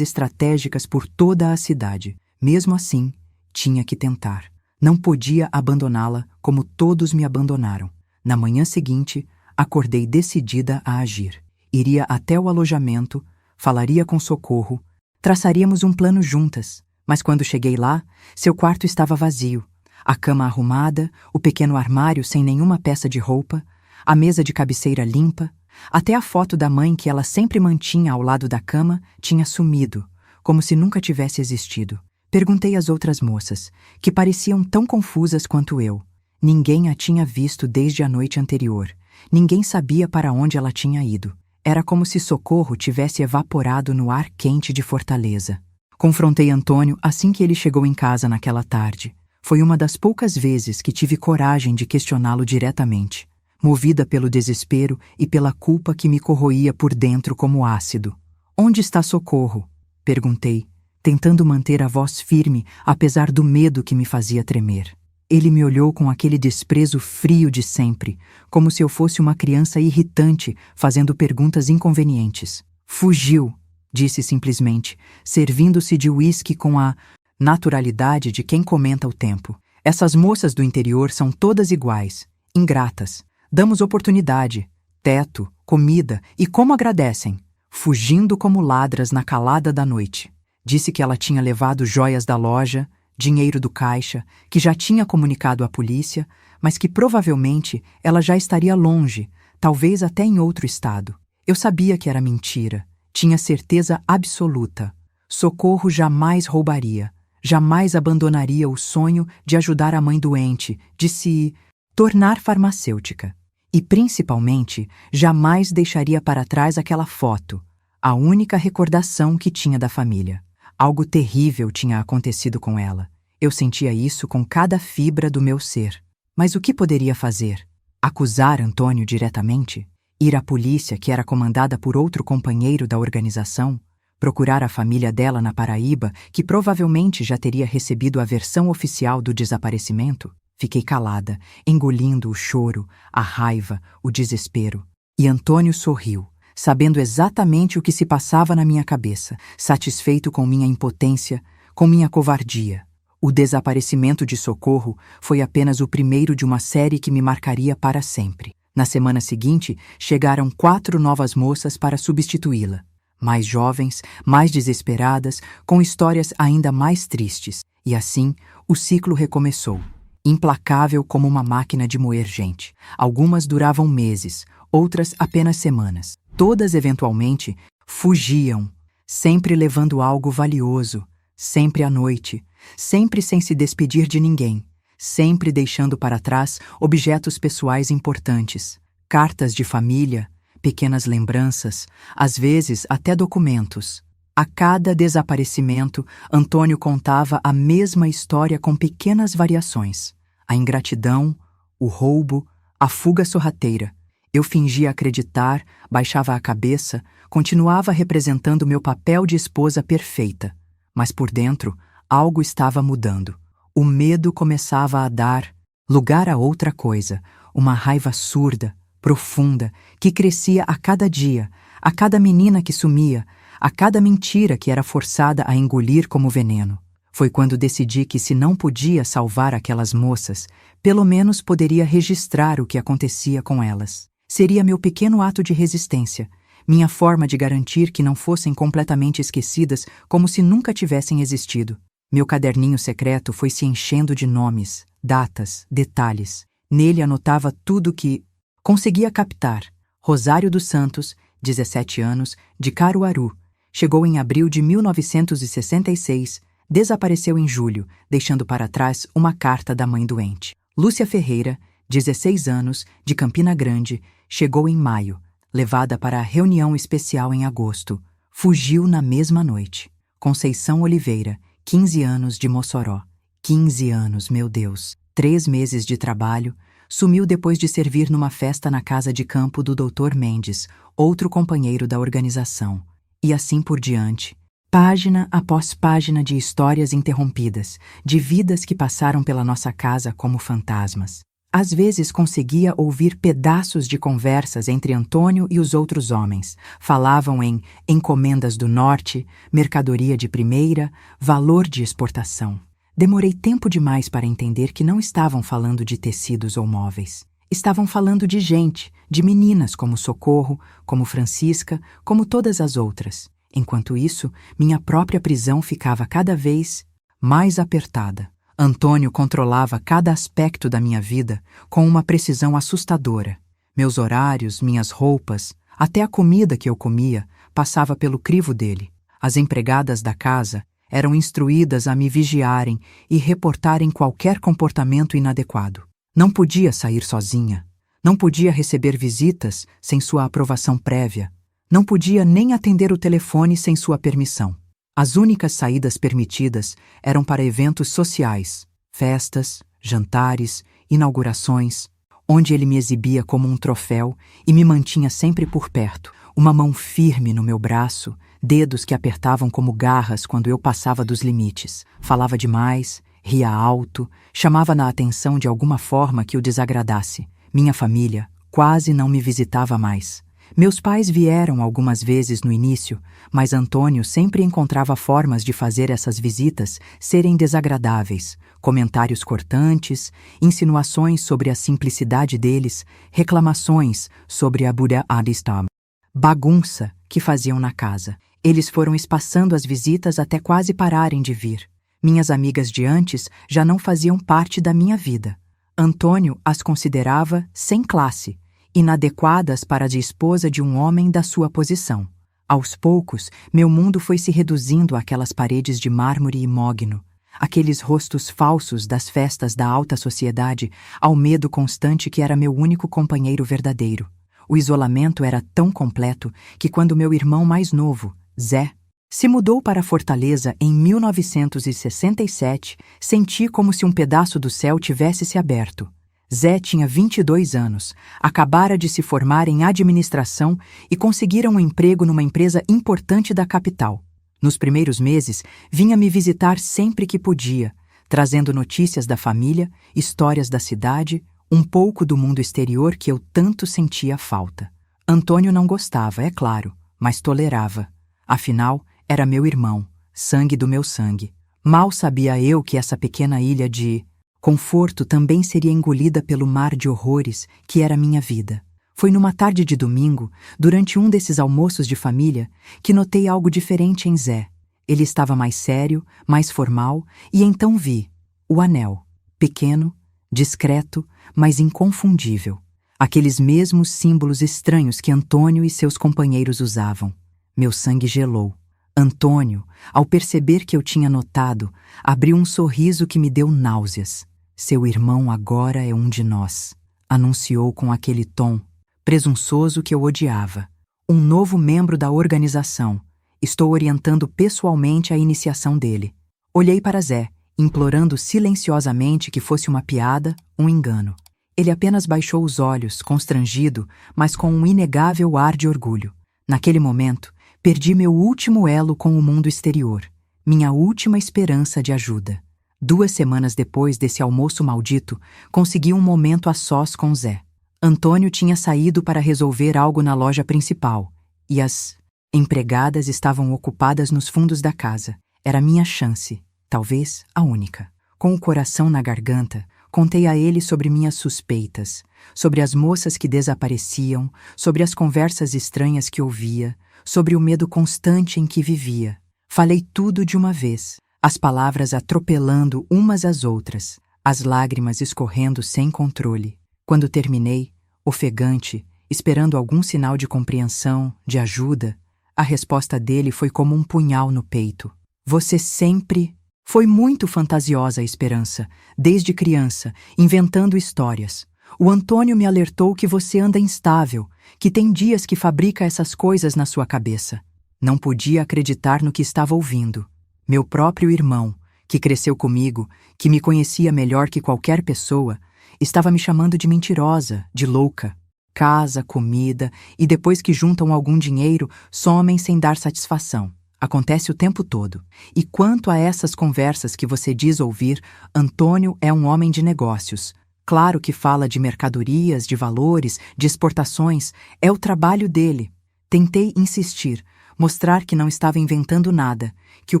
[SPEAKER 1] estratégicas por toda a cidade. Mesmo assim, tinha que tentar. Não podia abandoná-la como todos me abandonaram. Na manhã seguinte, acordei decidida a agir. Iria até o alojamento, falaria com Socorro, traçaríamos um plano juntas. Mas quando cheguei lá, seu quarto estava vazio. A cama arrumada, o pequeno armário sem nenhuma peça de roupa, a mesa de cabeceira limpa, até a foto da mãe que ela sempre mantinha ao lado da cama tinha sumido, como se nunca tivesse existido. Perguntei às outras moças, que pareciam tão confusas quanto eu. Ninguém a tinha visto desde a noite anterior. Ninguém sabia para onde ela tinha ido. Era como se Socorro tivesse evaporado no ar quente de Fortaleza. Confrontei Antônio assim que ele chegou em casa naquela tarde. Foi uma das poucas vezes que tive coragem de questioná-lo diretamente, movida pelo desespero e pela culpa que me corroía por dentro como ácido. "Onde está Socorro?" perguntei, tentando manter a voz firme apesar do medo que me fazia tremer. Ele me olhou com aquele desprezo frio de sempre, como se eu fosse uma criança irritante fazendo perguntas inconvenientes. "Fugiu", disse simplesmente, servindo-se de uísque com a naturalidade de quem comenta o tempo. "Essas moças do interior são todas iguais, ingratas. Damos oportunidade, teto, comida e como agradecem, fugindo como ladras na calada da noite." Disse que ela tinha levado joias da loja, dinheiro do caixa, que já tinha comunicado à polícia, mas que provavelmente ela já estaria longe, talvez até em outro estado. Eu sabia que era mentira, tinha certeza absoluta. Socorro jamais roubaria, jamais abandonaria o sonho de ajudar a mãe doente, de se tornar farmacêutica. E, principalmente, jamais deixaria para trás aquela foto, a única recordação que tinha da família. Algo terrível tinha acontecido com ela. Eu sentia isso com cada fibra do meu ser. Mas o que poderia fazer? Acusar Antônio diretamente? Ir à polícia, que era comandada por outro companheiro da organização? Procurar a família dela na Paraíba, que provavelmente já teria recebido a versão oficial do desaparecimento? Fiquei calada, engolindo o choro, a raiva, o desespero. E Antônio sorriu, sabendo exatamente o que se passava na minha cabeça, satisfeito com minha impotência, com minha covardia. O desaparecimento de Socorro foi apenas o primeiro de uma série que me marcaria para sempre. Na semana seguinte, chegaram 4 novas moças para substituí-la. Mais jovens, mais desesperadas, com histórias ainda mais tristes. E assim, o ciclo recomeçou. Implacável como uma máquina de moer gente. Algumas duravam meses, outras apenas semanas. Todas, eventualmente, fugiam, sempre levando algo valioso, sempre à noite, sempre sem se despedir de ninguém, sempre deixando para trás objetos pessoais importantes, cartas de família, pequenas lembranças, às vezes até documentos. A cada desaparecimento, Antônio contava a mesma história com pequenas variações. A ingratidão, o roubo, a fuga sorrateira. Eu fingia acreditar, baixava a cabeça, continuava representando meu papel de esposa perfeita. Mas por dentro, algo estava mudando. O medo começava a dar lugar a outra coisa, uma raiva surda, profunda, que crescia a cada dia, a cada menina que sumia, a cada mentira que era forçada a engolir como veneno. Foi quando decidi que, se não podia salvar aquelas moças, pelo menos poderia registrar o que acontecia com elas. Seria meu pequeno ato de resistência, minha forma de garantir que não fossem completamente esquecidas como se nunca tivessem existido. Meu caderninho secreto foi se enchendo de nomes, datas, detalhes. Nele anotava tudo que conseguia captar. Rosário dos Santos, 17 anos, de Caruaru. Chegou em abril de 1966, desapareceu em julho, deixando para trás uma carta da mãe doente. Lúcia Ferreira, 16 anos, de Campina Grande, chegou em maio, levada para a reunião especial em agosto. Fugiu na mesma noite. Conceição Oliveira, 15 anos, de Mossoró. 15 anos, meu Deus. 3 meses de trabalho. Sumiu depois de servir numa festa na casa de campo do Dr. Mendes, outro companheiro da organização. E assim por diante. Página após página de histórias interrompidas, de vidas que passaram pela nossa casa como fantasmas. Às vezes conseguia ouvir pedaços de conversas entre Antônio e os outros homens. Falavam em encomendas do norte, mercadoria de primeira, valor de exportação. Demorei tempo demais para entender que não estavam falando de tecidos ou móveis. Estavam falando de gente, de meninas como Socorro, como Francisca, como todas as outras. Enquanto isso, minha própria prisão ficava cada vez mais apertada. Antônio controlava cada aspecto da minha vida com uma precisão assustadora. Meus horários, minhas roupas, até a comida que eu comia passava pelo crivo dele. As empregadas da casa eram instruídas a me vigiarem e reportarem qualquer comportamento inadequado. Não podia sair sozinha. Não podia receber visitas sem sua aprovação prévia. Não podia nem atender o telefone sem sua permissão. As únicas saídas permitidas eram para eventos sociais, festas, jantares, inaugurações, onde ele me exibia como um troféu e me mantinha sempre por perto, uma mão firme no meu braço, dedos que apertavam como garras quando eu passava dos limites. Falava demais, ria alto, chamava na atenção de alguma forma que o desagradasse. Minha família quase não me visitava mais. Meus pais vieram algumas vezes no início, mas Antônio sempre encontrava formas de fazer essas visitas serem desagradáveis, comentários cortantes, insinuações sobre a simplicidade deles, reclamações sobre a Buda Adistam, bagunça que faziam na casa. Eles foram espaçando as visitas até quase pararem de vir. Minhas amigas de antes já não faziam parte da minha vida. Antônio as considerava sem classe, inadequadas para a de esposa de um homem da sua posição. Aos poucos, meu mundo foi se reduzindo àquelas paredes de mármore e mogno, aqueles rostos falsos das festas da alta sociedade, ao medo constante que era meu único companheiro verdadeiro. O isolamento era tão completo que quando meu irmão mais novo, Zé, se mudou para Fortaleza em 1967, senti como se um pedaço do céu tivesse se aberto. Zé tinha 22 anos, acabara de se formar em administração e conseguira um emprego numa empresa importante da capital. Nos primeiros meses, vinha me visitar sempre que podia, trazendo notícias da família, histórias da cidade, um pouco do mundo exterior que eu tanto sentia falta. Antônio não gostava, é claro, mas tolerava. Afinal, era meu irmão, sangue do meu sangue. Mal sabia eu que essa pequena ilha de conforto também seria engolida pelo mar de horrores que era minha vida. Foi numa tarde de domingo, durante um desses almoços de família, que notei algo diferente em Zé. Ele estava mais sério, mais formal, e então vi o anel, pequeno, discreto, mas inconfundível. Aqueles mesmos símbolos estranhos que Antônio e seus companheiros usavam. Meu sangue gelou. Antônio, ao perceber que eu tinha notado, abriu um sorriso que me deu náuseas. Seu irmão agora é um de nós, anunciou com aquele tom presunçoso que eu odiava. Um novo membro da organização. Estou orientando pessoalmente a iniciação dele. Olhei para Zé, implorando silenciosamente que fosse uma piada, um engano. Ele apenas baixou os olhos, constrangido, mas com um inegável ar de orgulho. Naquele momento, perdi meu último elo com o mundo exterior, minha última esperança de ajuda. 2 semanas depois desse almoço maldito, consegui um momento a sós com Zé. Antônio tinha saído para resolver algo na loja principal, e as empregadas estavam ocupadas nos fundos da casa. Era minha chance, talvez a única. Com o coração na garganta, contei a ele sobre minhas suspeitas, sobre as moças que desapareciam, sobre as conversas estranhas que ouvia, sobre o medo constante em que vivia. Falei tudo de uma vez, as palavras atropelando umas às outras, as lágrimas escorrendo sem controle. Quando terminei, ofegante, esperando algum sinal de compreensão, de ajuda, a resposta dele foi como um punhal no peito. Você sempre... Foi muito fantasiosa a esperança, desde criança, inventando histórias. O Antônio me alertou que você anda instável, que tem dias que fabrica essas coisas na sua cabeça. Não podia acreditar no que estava ouvindo. Meu próprio irmão, que cresceu comigo, que me conhecia melhor que qualquer pessoa, estava me chamando de mentirosa, de louca. Casa, comida, e depois que juntam algum dinheiro, somem sem dar satisfação. Acontece o tempo todo. E quanto a essas conversas que você diz ouvir, Antônio é um homem de negócios. Claro que fala de mercadorias, de valores, de exportações. É o trabalho dele. Tentei insistir, mostrar que não estava inventando nada, que o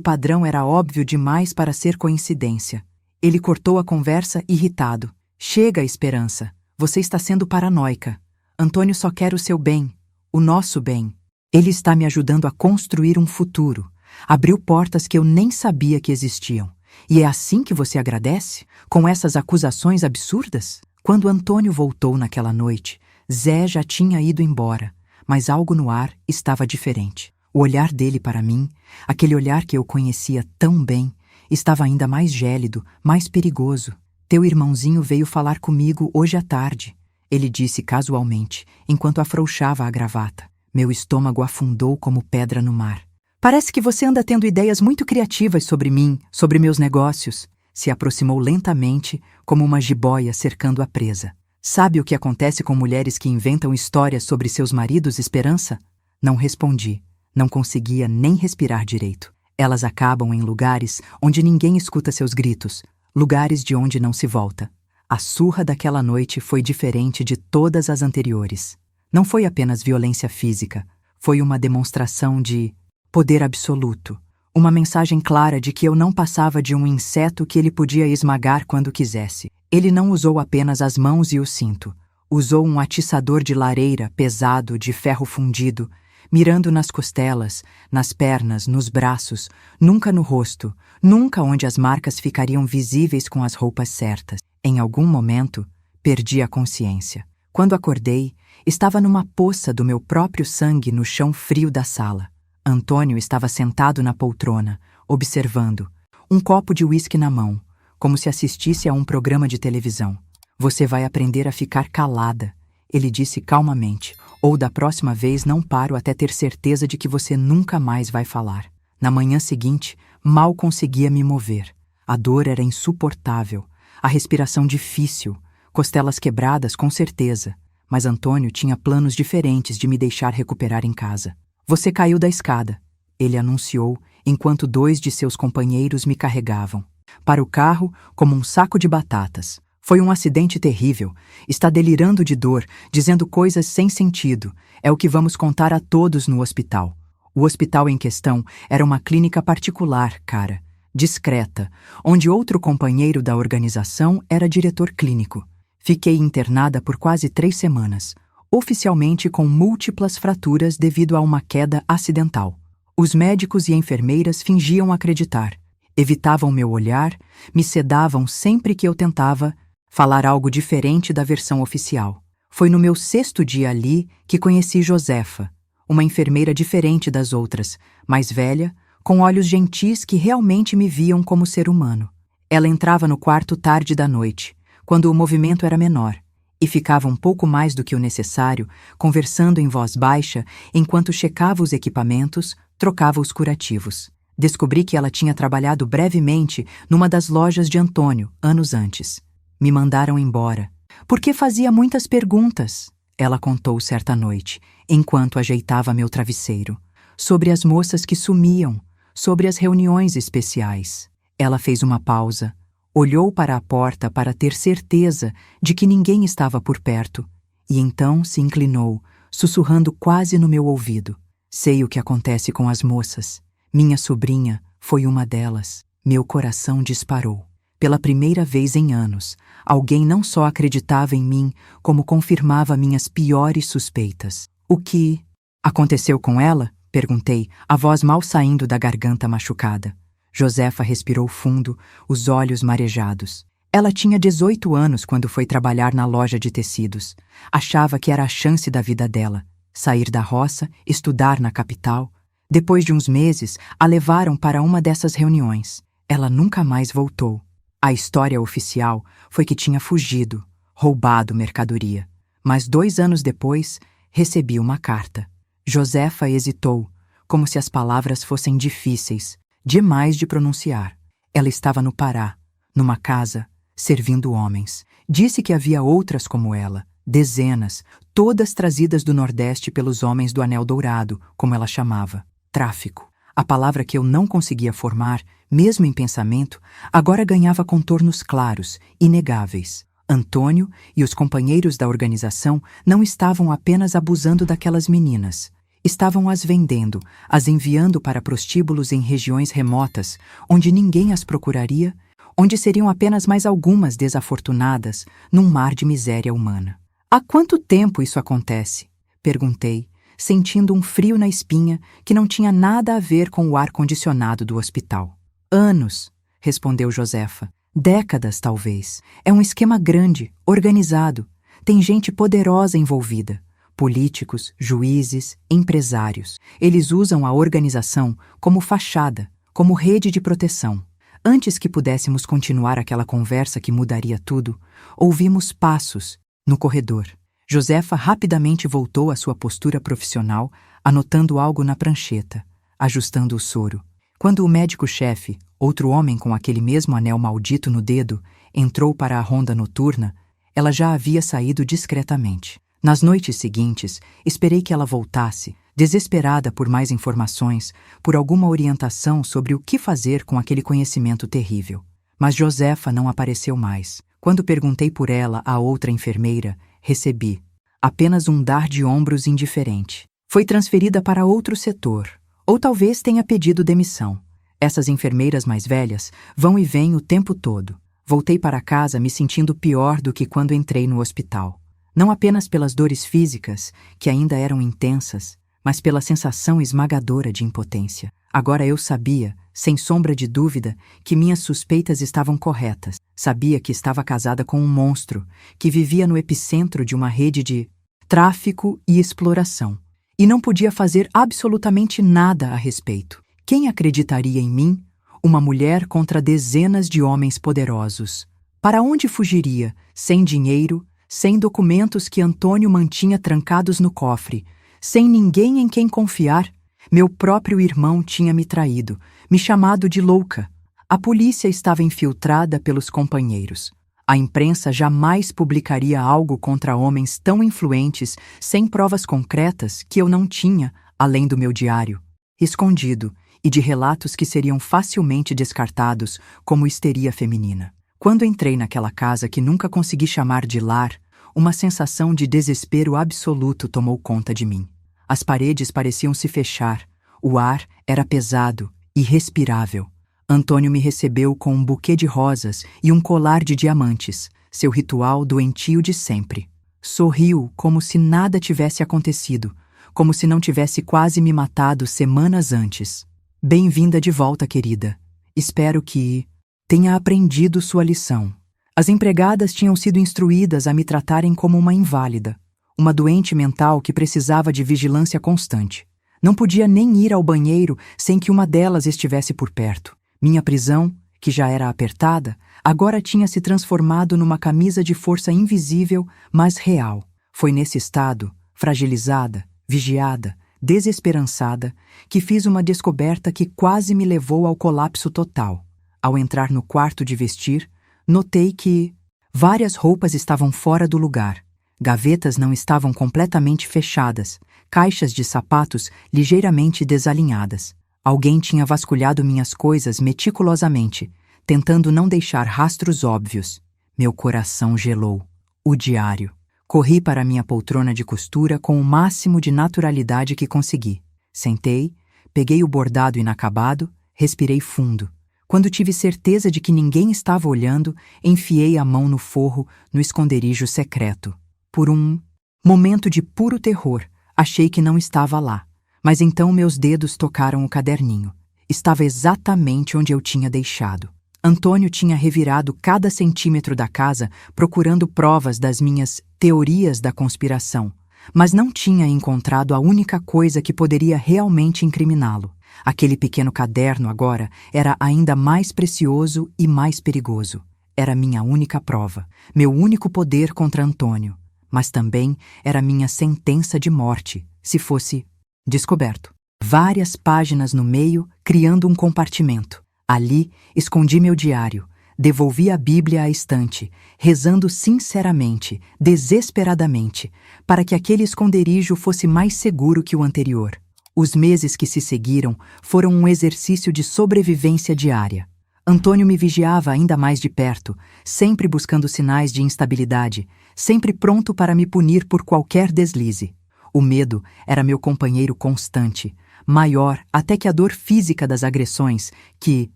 [SPEAKER 1] padrão era óbvio demais para ser coincidência. Ele cortou a conversa irritado. Chega, Esperança. Você está sendo paranoica. Antônio só quer o seu bem, o nosso bem. Ele está me ajudando a construir um futuro. Abriu portas que eu nem sabia que existiam. E é assim que você agradece? Com essas acusações absurdas? Quando Antônio voltou naquela noite, Zé já tinha ido embora, mas algo no ar estava diferente. O olhar dele para mim, aquele olhar que eu conhecia tão bem, estava ainda mais gélido, mais perigoso. Teu irmãozinho veio falar comigo hoje à tarde, ele disse casualmente, enquanto afrouxava a gravata. Meu estômago afundou como pedra no mar. Parece que você anda tendo ideias muito criativas sobre mim, sobre meus negócios. Se aproximou lentamente, como uma jiboia cercando a presa. Sabe o que acontece com mulheres que inventam histórias sobre seus maridos, Esperança? Não respondi. Não conseguia nem respirar direito. Elas acabam em lugares onde ninguém escuta seus gritos, lugares de onde não se volta. A surra daquela noite foi diferente de todas as anteriores. Não foi apenas violência física, foi uma demonstração de poder absoluto. Uma mensagem clara de que eu não passava de um inseto que ele podia esmagar quando quisesse. Ele não usou apenas as mãos e o cinto. Usou um atiçador de lareira pesado, de ferro fundido, mirando nas costelas, nas pernas, nos braços, nunca no rosto, nunca onde as marcas ficariam visíveis com as roupas certas. Em algum momento, perdi a consciência. Quando acordei, estava numa poça do meu próprio sangue no chão frio da sala. Antônio estava sentado na poltrona, observando, um copo de uísque na mão, como se assistisse a um programa de televisão. Você vai aprender a ficar calada, ele disse calmamente, ou da próxima vez não paro até ter certeza de que você nunca mais vai falar. Na manhã seguinte, mal conseguia me mover. A dor era insuportável, a respiração difícil, costelas quebradas com certeza, mas Antônio tinha planos diferentes de me deixar recuperar em casa. Você caiu da escada, ele anunciou, enquanto 2 de seus companheiros me carregavam. Para o carro, como um saco de batatas. Foi um acidente terrível. Está delirando de dor, dizendo coisas sem sentido. É o que vamos contar a todos no hospital. O hospital em questão era uma clínica particular, cara, discreta, onde outro companheiro da organização era diretor clínico. Fiquei internada por quase 3 semanas. Oficialmente com múltiplas fraturas devido a uma queda acidental. Os médicos e enfermeiras fingiam acreditar, evitavam meu olhar, me sedavam sempre que eu tentava falar algo diferente da versão oficial. Foi no meu 6º dia ali que conheci Josefa, uma enfermeira diferente das outras, mais velha, com olhos gentis que realmente me viam como ser humano. Ela entrava no quarto tarde da noite, quando o movimento era menor, e ficava um pouco mais do que o necessário, conversando em voz baixa, enquanto checava os equipamentos, trocava os curativos. Descobri que ela tinha trabalhado brevemente numa das lojas de Antônio, anos antes. Me mandaram embora, porque fazia muitas perguntas, ela contou certa noite, enquanto ajeitava meu travesseiro, sobre as moças que sumiam, sobre as reuniões especiais. Ela fez uma pausa, olhou para a porta para ter certeza de que ninguém estava por perto, e então se inclinou, sussurrando quase no meu ouvido. Sei o que acontece com as moças. Minha sobrinha foi uma delas. Meu coração disparou. Pela primeira vez em anos, alguém não só acreditava em mim, como confirmava minhas piores suspeitas. O que aconteceu com ela? Perguntei, a voz mal saindo da garganta machucada. Josefa respirou fundo, os olhos marejados. Ela tinha 18 anos quando foi trabalhar na loja de tecidos. Achava que era a chance da vida dela. Sair da roça, estudar na capital. Depois de uns meses, a levaram para uma dessas reuniões. Ela nunca mais voltou. A história oficial foi que tinha fugido, roubado mercadoria. Mas 2 anos depois, recebi uma carta. Josefa hesitou, como se as palavras fossem difíceis, demais de pronunciar. Ela estava no Pará, numa casa, servindo homens. Disse que havia outras como ela, dezenas, todas trazidas do Nordeste pelos homens do Anel Dourado, como ela chamava. Tráfico. A palavra que eu não conseguia formar, mesmo em pensamento, agora ganhava contornos claros, inegáveis. Antônio e os companheiros da organização não estavam apenas abusando daquelas meninas. Estavam as vendendo, as enviando para prostíbulos em regiões remotas, onde ninguém as procuraria, onde seriam apenas mais algumas desafortunadas num mar de miséria humana. Há quanto tempo isso acontece? Perguntei, sentindo um frio na espinha que não tinha nada a ver com o ar-condicionado do hospital. Anos, respondeu Josefa. Décadas, talvez. É um esquema grande, organizado. Tem gente poderosa envolvida. Políticos, juízes, empresários. Eles usam a organização como fachada, como rede de proteção. Antes que pudéssemos continuar aquela conversa que mudaria tudo, ouvimos passos no corredor. Josefa rapidamente voltou à sua postura profissional, anotando algo na prancheta, ajustando o soro. Quando o médico-chefe, outro homem com aquele mesmo anel maldito no dedo, entrou para a ronda noturna, ela já havia saído discretamente. Nas noites seguintes, esperei que ela voltasse, desesperada por mais informações, por alguma orientação sobre o que fazer com aquele conhecimento terrível. Mas Josefa não apareceu mais. Quando perguntei por ela à outra enfermeira, recebi apenas um dar de ombros indiferente. Foi transferida para outro setor, ou talvez tenha pedido demissão. Essas enfermeiras mais velhas vão e vêm o tempo todo. Voltei para casa me sentindo pior do que quando entrei no hospital. Não apenas pelas dores físicas, que ainda eram intensas, mas pela sensação esmagadora de impotência. Agora eu sabia, sem sombra de dúvida, que minhas suspeitas estavam corretas. Sabia que estava casada com um monstro, que vivia no epicentro de uma rede de tráfico e exploração. E não podia fazer absolutamente nada a respeito. Quem acreditaria em mim, uma mulher contra dezenas de homens poderosos? Para onde fugiria, sem dinheiro, sem documentos que Antônio mantinha trancados no cofre, sem ninguém em quem confiar? Meu próprio irmão tinha me traído, me chamado de louca. A polícia estava infiltrada pelos companheiros. A imprensa jamais publicaria algo contra homens tão influentes sem provas concretas que eu não tinha, além do meu diário, escondido, e de relatos que seriam facilmente descartados como histeria feminina. Quando entrei naquela casa que nunca consegui chamar de lar, uma sensação de desespero absoluto tomou conta de mim. As paredes pareciam se fechar, o ar era pesado, irrespirável. Antônio me recebeu com um buquê de rosas e um colar de diamantes, seu ritual doentio de sempre. Sorriu como se nada tivesse acontecido, como se não tivesse quase me matado semanas antes. Bem-vinda de volta, querida. Espero que tenha aprendido sua lição. As empregadas tinham sido instruídas a me tratarem como uma inválida, uma doente mental que precisava de vigilância constante. Não podia nem ir ao banheiro sem que uma delas estivesse por perto. Minha prisão, que já era apertada, agora tinha se transformado numa camisa de força invisível, mas real. Foi nesse estado, fragilizada, vigiada, desesperançada, que fiz uma descoberta que quase me levou ao colapso total. Ao entrar no quarto de vestir, notei que várias roupas estavam fora do lugar. Gavetas não estavam completamente fechadas, caixas de sapatos ligeiramente desalinhadas. Alguém tinha vasculhado minhas coisas meticulosamente, tentando não deixar rastros óbvios. Meu coração gelou. O diário. Corri para minha poltrona de costura com o máximo de naturalidade que consegui. Sentei, peguei o bordado inacabado, respirei fundo. Quando tive certeza de que ninguém estava olhando, enfiei a mão no forro, no esconderijo secreto. Por um momento de puro terror, achei que não estava lá. Mas então meus dedos tocaram o caderninho. Estava exatamente onde eu tinha deixado. Antônio tinha revirado cada centímetro da casa procurando provas das minhas teorias da conspiração, mas não tinha encontrado a única coisa que poderia realmente incriminá-lo. Aquele pequeno caderno agora era ainda mais precioso e mais perigoso. Era minha única prova, meu único poder contra Antônio, mas também era minha sentença de morte, se fosse descoberto. Várias páginas no meio, criando um compartimento. Ali, escondi meu diário, devolvi a Bíblia à estante, rezando sinceramente, desesperadamente, para que aquele esconderijo fosse mais seguro que o anterior. Os meses que se seguiram foram um exercício de sobrevivência diária. Antônio me vigiava ainda mais de perto, sempre buscando sinais de instabilidade, sempre pronto para me punir por qualquer deslize. O medo era meu companheiro constante, maior até que a dor física das agressões, que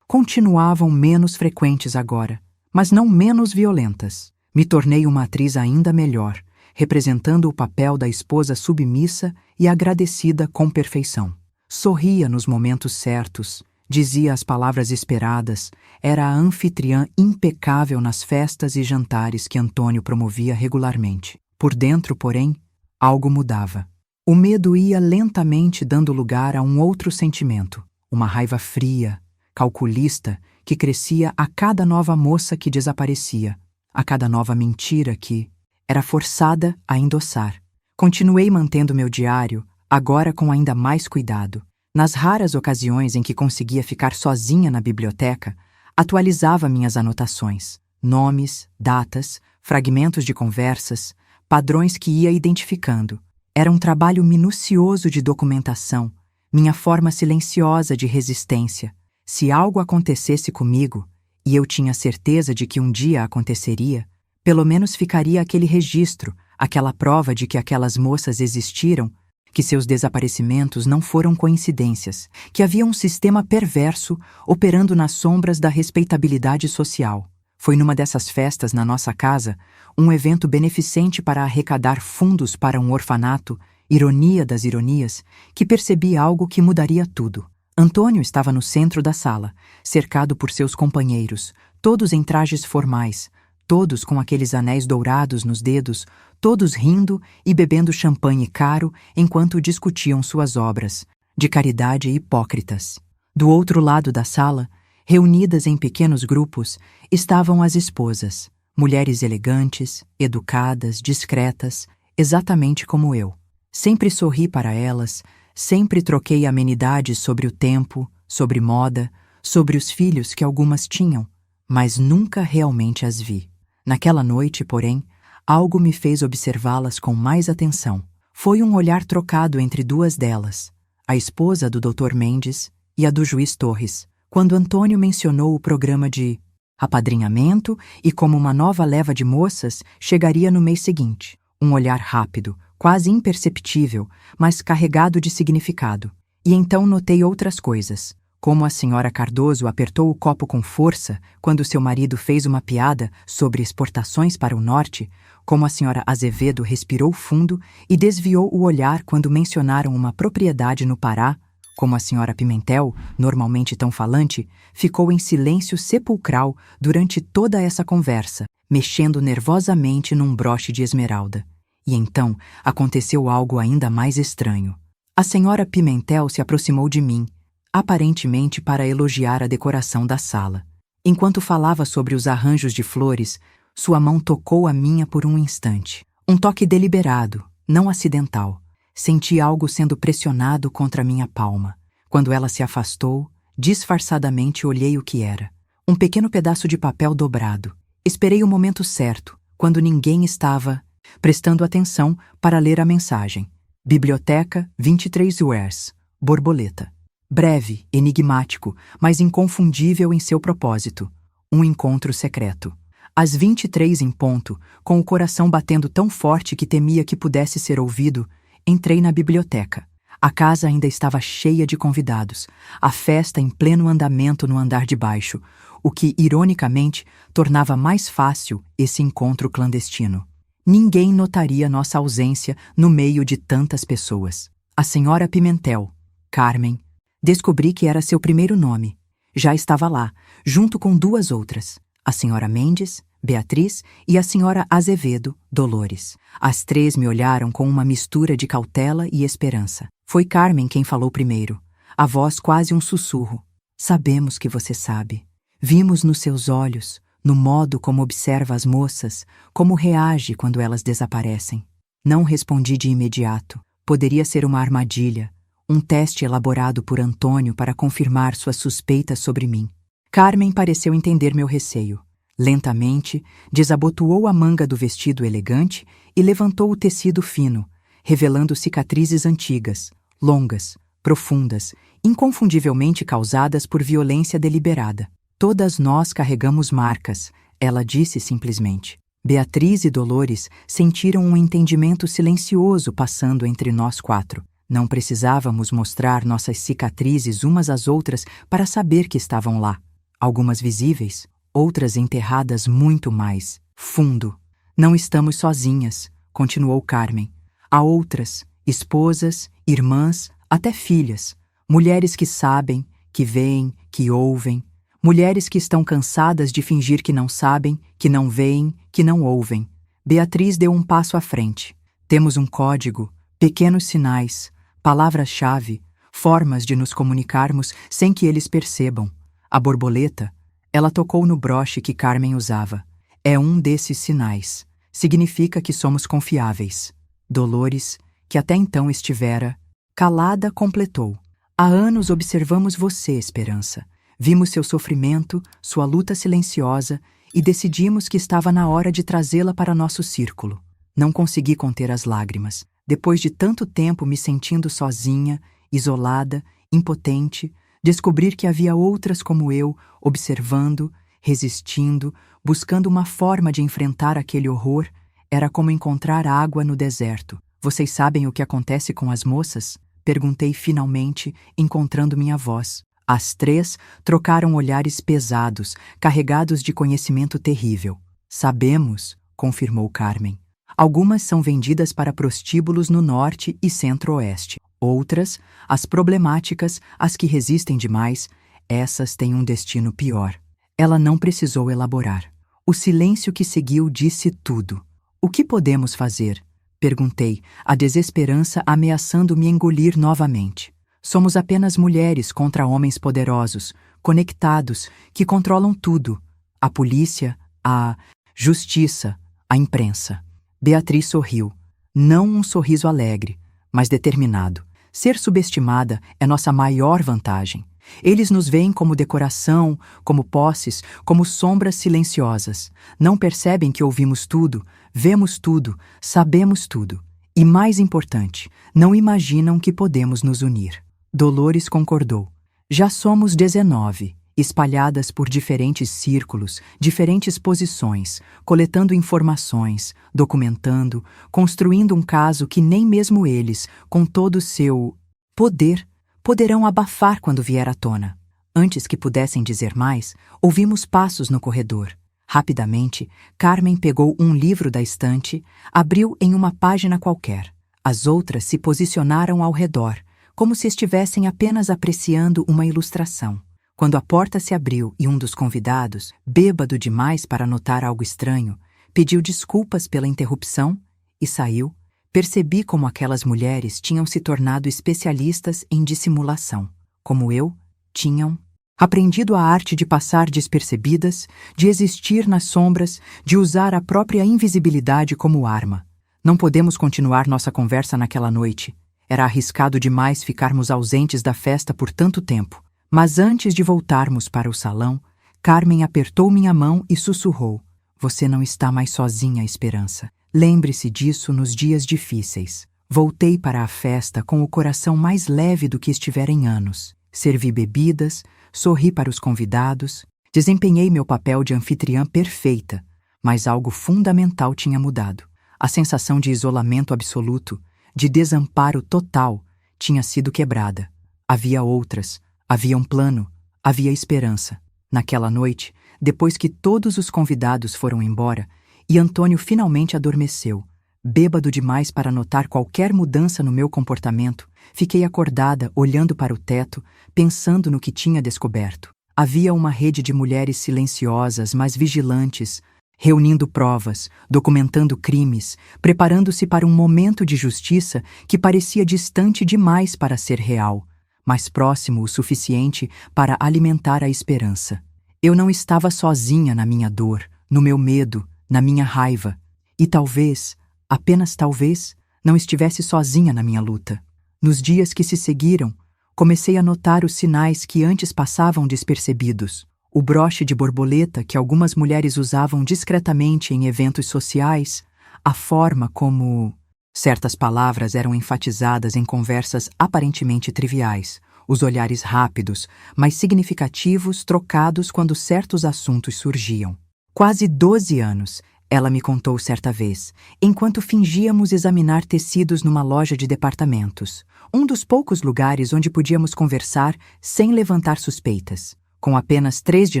[SPEAKER 1] continuavam menos frequentes agora, mas não menos violentas. Me tornei uma atriz ainda melhor, representando o papel da esposa submissa e agradecida com perfeição. Sorria nos momentos certos, dizia as palavras esperadas, era a anfitriã impecável nas festas e jantares que Antônio promovia regularmente. Por dentro, porém, algo mudava. O medo ia lentamente dando lugar a um outro sentimento, uma raiva fria, calculista, que crescia a cada nova moça que desaparecia, a cada nova mentira que era forçada a endossar. Continuei mantendo meu diário, agora com ainda mais cuidado. Nas raras ocasiões em que conseguia ficar sozinha na biblioteca, atualizava minhas anotações, nomes, datas, fragmentos de conversas, padrões que ia identificando. Era um trabalho minucioso de documentação, minha forma silenciosa de resistência. Se algo acontecesse comigo, e eu tinha certeza de que um dia aconteceria, pelo menos ficaria aquele registro, aquela prova de que aquelas moças existiram, que seus desaparecimentos não foram coincidências, que havia um sistema perverso operando nas sombras da respeitabilidade social. Foi numa dessas festas na nossa casa, um evento beneficente para arrecadar fundos para um orfanato, ironia das ironias, que percebi algo que mudaria tudo. Antônio estava no centro da sala, cercado por seus companheiros, todos em trajes formais, todos com aqueles anéis dourados nos dedos, todos rindo e bebendo champanhe caro enquanto discutiam suas obras, de caridade hipócritas. Do outro lado da sala, reunidas em pequenos grupos, estavam as esposas, mulheres elegantes, educadas, discretas, exatamente como eu. Sempre sorri para elas, sempre troquei amenidades sobre o tempo, sobre moda, sobre os filhos que algumas tinham, mas nunca realmente as vi. Naquela noite, porém, algo me fez observá-las com mais atenção. Foi um olhar trocado entre duas delas, a esposa do Dr. Mendes e a do juiz Torres, quando Antônio mencionou o programa de apadrinhamento e como uma nova leva de moças chegaria no mês seguinte. Um olhar rápido, quase imperceptível, mas carregado de significado. E então notei outras coisas, como a senhora Cardoso apertou o copo com força quando seu marido fez uma piada sobre exportações para o norte, como a senhora Azevedo respirou fundo e desviou o olhar quando mencionaram uma propriedade no Pará, como a senhora Pimentel, normalmente tão falante, ficou em silêncio sepulcral durante toda essa conversa, mexendo nervosamente num broche de esmeralda. E então aconteceu algo ainda mais estranho. A senhora Pimentel se aproximou de mim, aparentemente para elogiar a decoração da sala. Enquanto falava sobre os arranjos de flores, sua mão tocou a minha por um instante. Um toque deliberado, não acidental. Senti algo sendo pressionado contra minha palma. Quando ela se afastou, disfarçadamente olhei o que era. Um pequeno pedaço de papel dobrado. Esperei o momento certo, quando ninguém estava prestando atenção para ler a mensagem. Biblioteca 23 Wares, borboleta. Breve, enigmático, mas inconfundível em seu propósito. Um encontro secreto. Às 23 em ponto, com o coração batendo tão forte que temia que pudesse ser ouvido, entrei na biblioteca. A casa ainda estava cheia de convidados, a festa em pleno andamento no andar de baixo, o que, ironicamente, tornava mais fácil esse encontro clandestino. Ninguém notaria nossa ausência no meio de tantas pessoas. A senhora Pimentel, Carmen, descobri que era seu primeiro nome. Já estava lá, junto com duas outras, a senhora Mendes, Beatriz, e a senhora Azevedo, Dolores. As três me olharam com uma mistura de cautela e esperança. Foi Carmen quem falou primeiro, a voz quase um sussurro. Sabemos que você sabe. Vimos nos seus olhos, no modo como observa as moças, como reage quando elas desaparecem. Não respondi de imediato. Poderia ser uma armadilha, um teste elaborado por Antônio para confirmar suas suspeitas sobre mim. Carmen pareceu entender meu receio. Lentamente, desabotoou a manga do vestido elegante e levantou o tecido fino, revelando cicatrizes antigas, longas, profundas, inconfundivelmente causadas por violência deliberada. Todas nós carregamos marcas, ela disse simplesmente. Beatriz e Dolores sentiram um entendimento silencioso passando entre nós quatro. Não precisávamos mostrar nossas cicatrizes umas às outras para saber que estavam lá. Algumas visíveis, outras enterradas muito mais fundo. Não estamos sozinhas, continuou Carmen. Há outras, esposas, irmãs, até filhas, mulheres que sabem, que veem, que ouvem, mulheres que estão cansadas de fingir que não sabem, que não veem, que não ouvem. Beatriz deu um passo à frente. Temos um código, pequenos sinais, palavras-chave, formas de nos comunicarmos sem que eles percebam. A borboleta, ela tocou no broche que Carmen usava. É um desses sinais. Significa que somos confiáveis. Dolores, que até então estivera calada, completou. Há anos observamos você, Esperança. Vimos seu sofrimento, sua luta silenciosa e decidimos que estava na hora de trazê-la para nosso círculo. Não consegui conter as lágrimas. Depois de tanto tempo me sentindo sozinha, isolada, impotente, descobrir que havia outras como eu, observando, resistindo, buscando uma forma de enfrentar aquele horror, era como encontrar água no deserto. Vocês sabem o que acontece com as moças? Perguntei finalmente, encontrando minha voz. As três trocaram olhares pesados, carregados de conhecimento terrível. Sabemos, confirmou Carmen. Algumas são vendidas para prostíbulos no norte e centro-oeste. Outras, as problemáticas, as que resistem demais, essas têm um destino pior. Ela não precisou elaborar. O silêncio que seguiu disse tudo. O que podemos fazer? Perguntei, a desesperança ameaçando me engolir novamente. Somos apenas mulheres contra homens poderosos, conectados, que controlam tudo. A polícia, a justiça, a imprensa. Beatriz sorriu. Não um sorriso alegre, mas determinado. Ser subestimada é nossa maior vantagem. Eles nos veem como decoração, como posses, como sombras silenciosas. Não percebem que ouvimos tudo, vemos tudo, sabemos tudo. E mais importante, não imaginam que podemos nos unir. Dolores concordou. Já somos 19, espalhadas por diferentes círculos, diferentes posições, coletando informações, documentando, construindo um caso que nem mesmo eles, com todo o seu poder, poderão abafar quando vier à tona. Antes que pudessem dizer mais, ouvimos passos no corredor. Rapidamente, Carmen pegou um livro da estante, abriu em uma página qualquer. As outras se posicionaram ao redor, como se estivessem apenas apreciando uma ilustração. Quando a porta se abriu e um dos convidados, bêbado demais para notar algo estranho, pediu desculpas pela interrupção e saiu, percebi como aquelas mulheres tinham se tornado especialistas em dissimulação. Como eu, tinham aprendido a arte de passar despercebidas, de existir nas sombras, de usar a própria invisibilidade como arma. Não podemos continuar nossa conversa naquela noite. Era arriscado demais ficarmos ausentes da festa por tanto tempo. Mas antes de voltarmos para o salão, Carmen apertou minha mão e sussurrou. Você não está mais sozinha, Esperança. Lembre-se disso nos dias difíceis. Voltei para a festa com o coração mais leve do que estivera em anos. Servi bebidas, sorri para os convidados, desempenhei meu papel de anfitriã perfeita, mas algo fundamental tinha mudado. A sensação de isolamento absoluto, de desamparo total, tinha sido quebrada. Havia outras, havia um plano, havia esperança. Naquela noite, depois que todos os convidados foram embora, e Antônio finalmente adormeceu, bêbado demais para notar qualquer mudança no meu comportamento, fiquei acordada, olhando para o teto, pensando no que tinha descoberto. Havia uma rede de mulheres silenciosas, mas vigilantes, reunindo provas, documentando crimes, preparando-se para um momento de justiça que parecia distante demais para ser real, mas próximo o suficiente para alimentar a esperança. Eu não estava sozinha na minha dor, no meu medo, na minha raiva, e talvez, apenas talvez, não estivesse sozinha na minha luta. Nos dias que se seguiram, comecei a notar os sinais que antes passavam despercebidos. O broche de borboleta que algumas mulheres usavam discretamente em eventos sociais, a forma como Certas palavras eram enfatizadas em conversas aparentemente triviais, os olhares rápidos, mas significativos trocados quando certos assuntos surgiam. Quase 12 anos, ela me contou certa vez, enquanto fingíamos examinar tecidos numa loja de departamentos, um dos poucos lugares onde podíamos conversar sem levantar suspeitas. Com apenas 3 de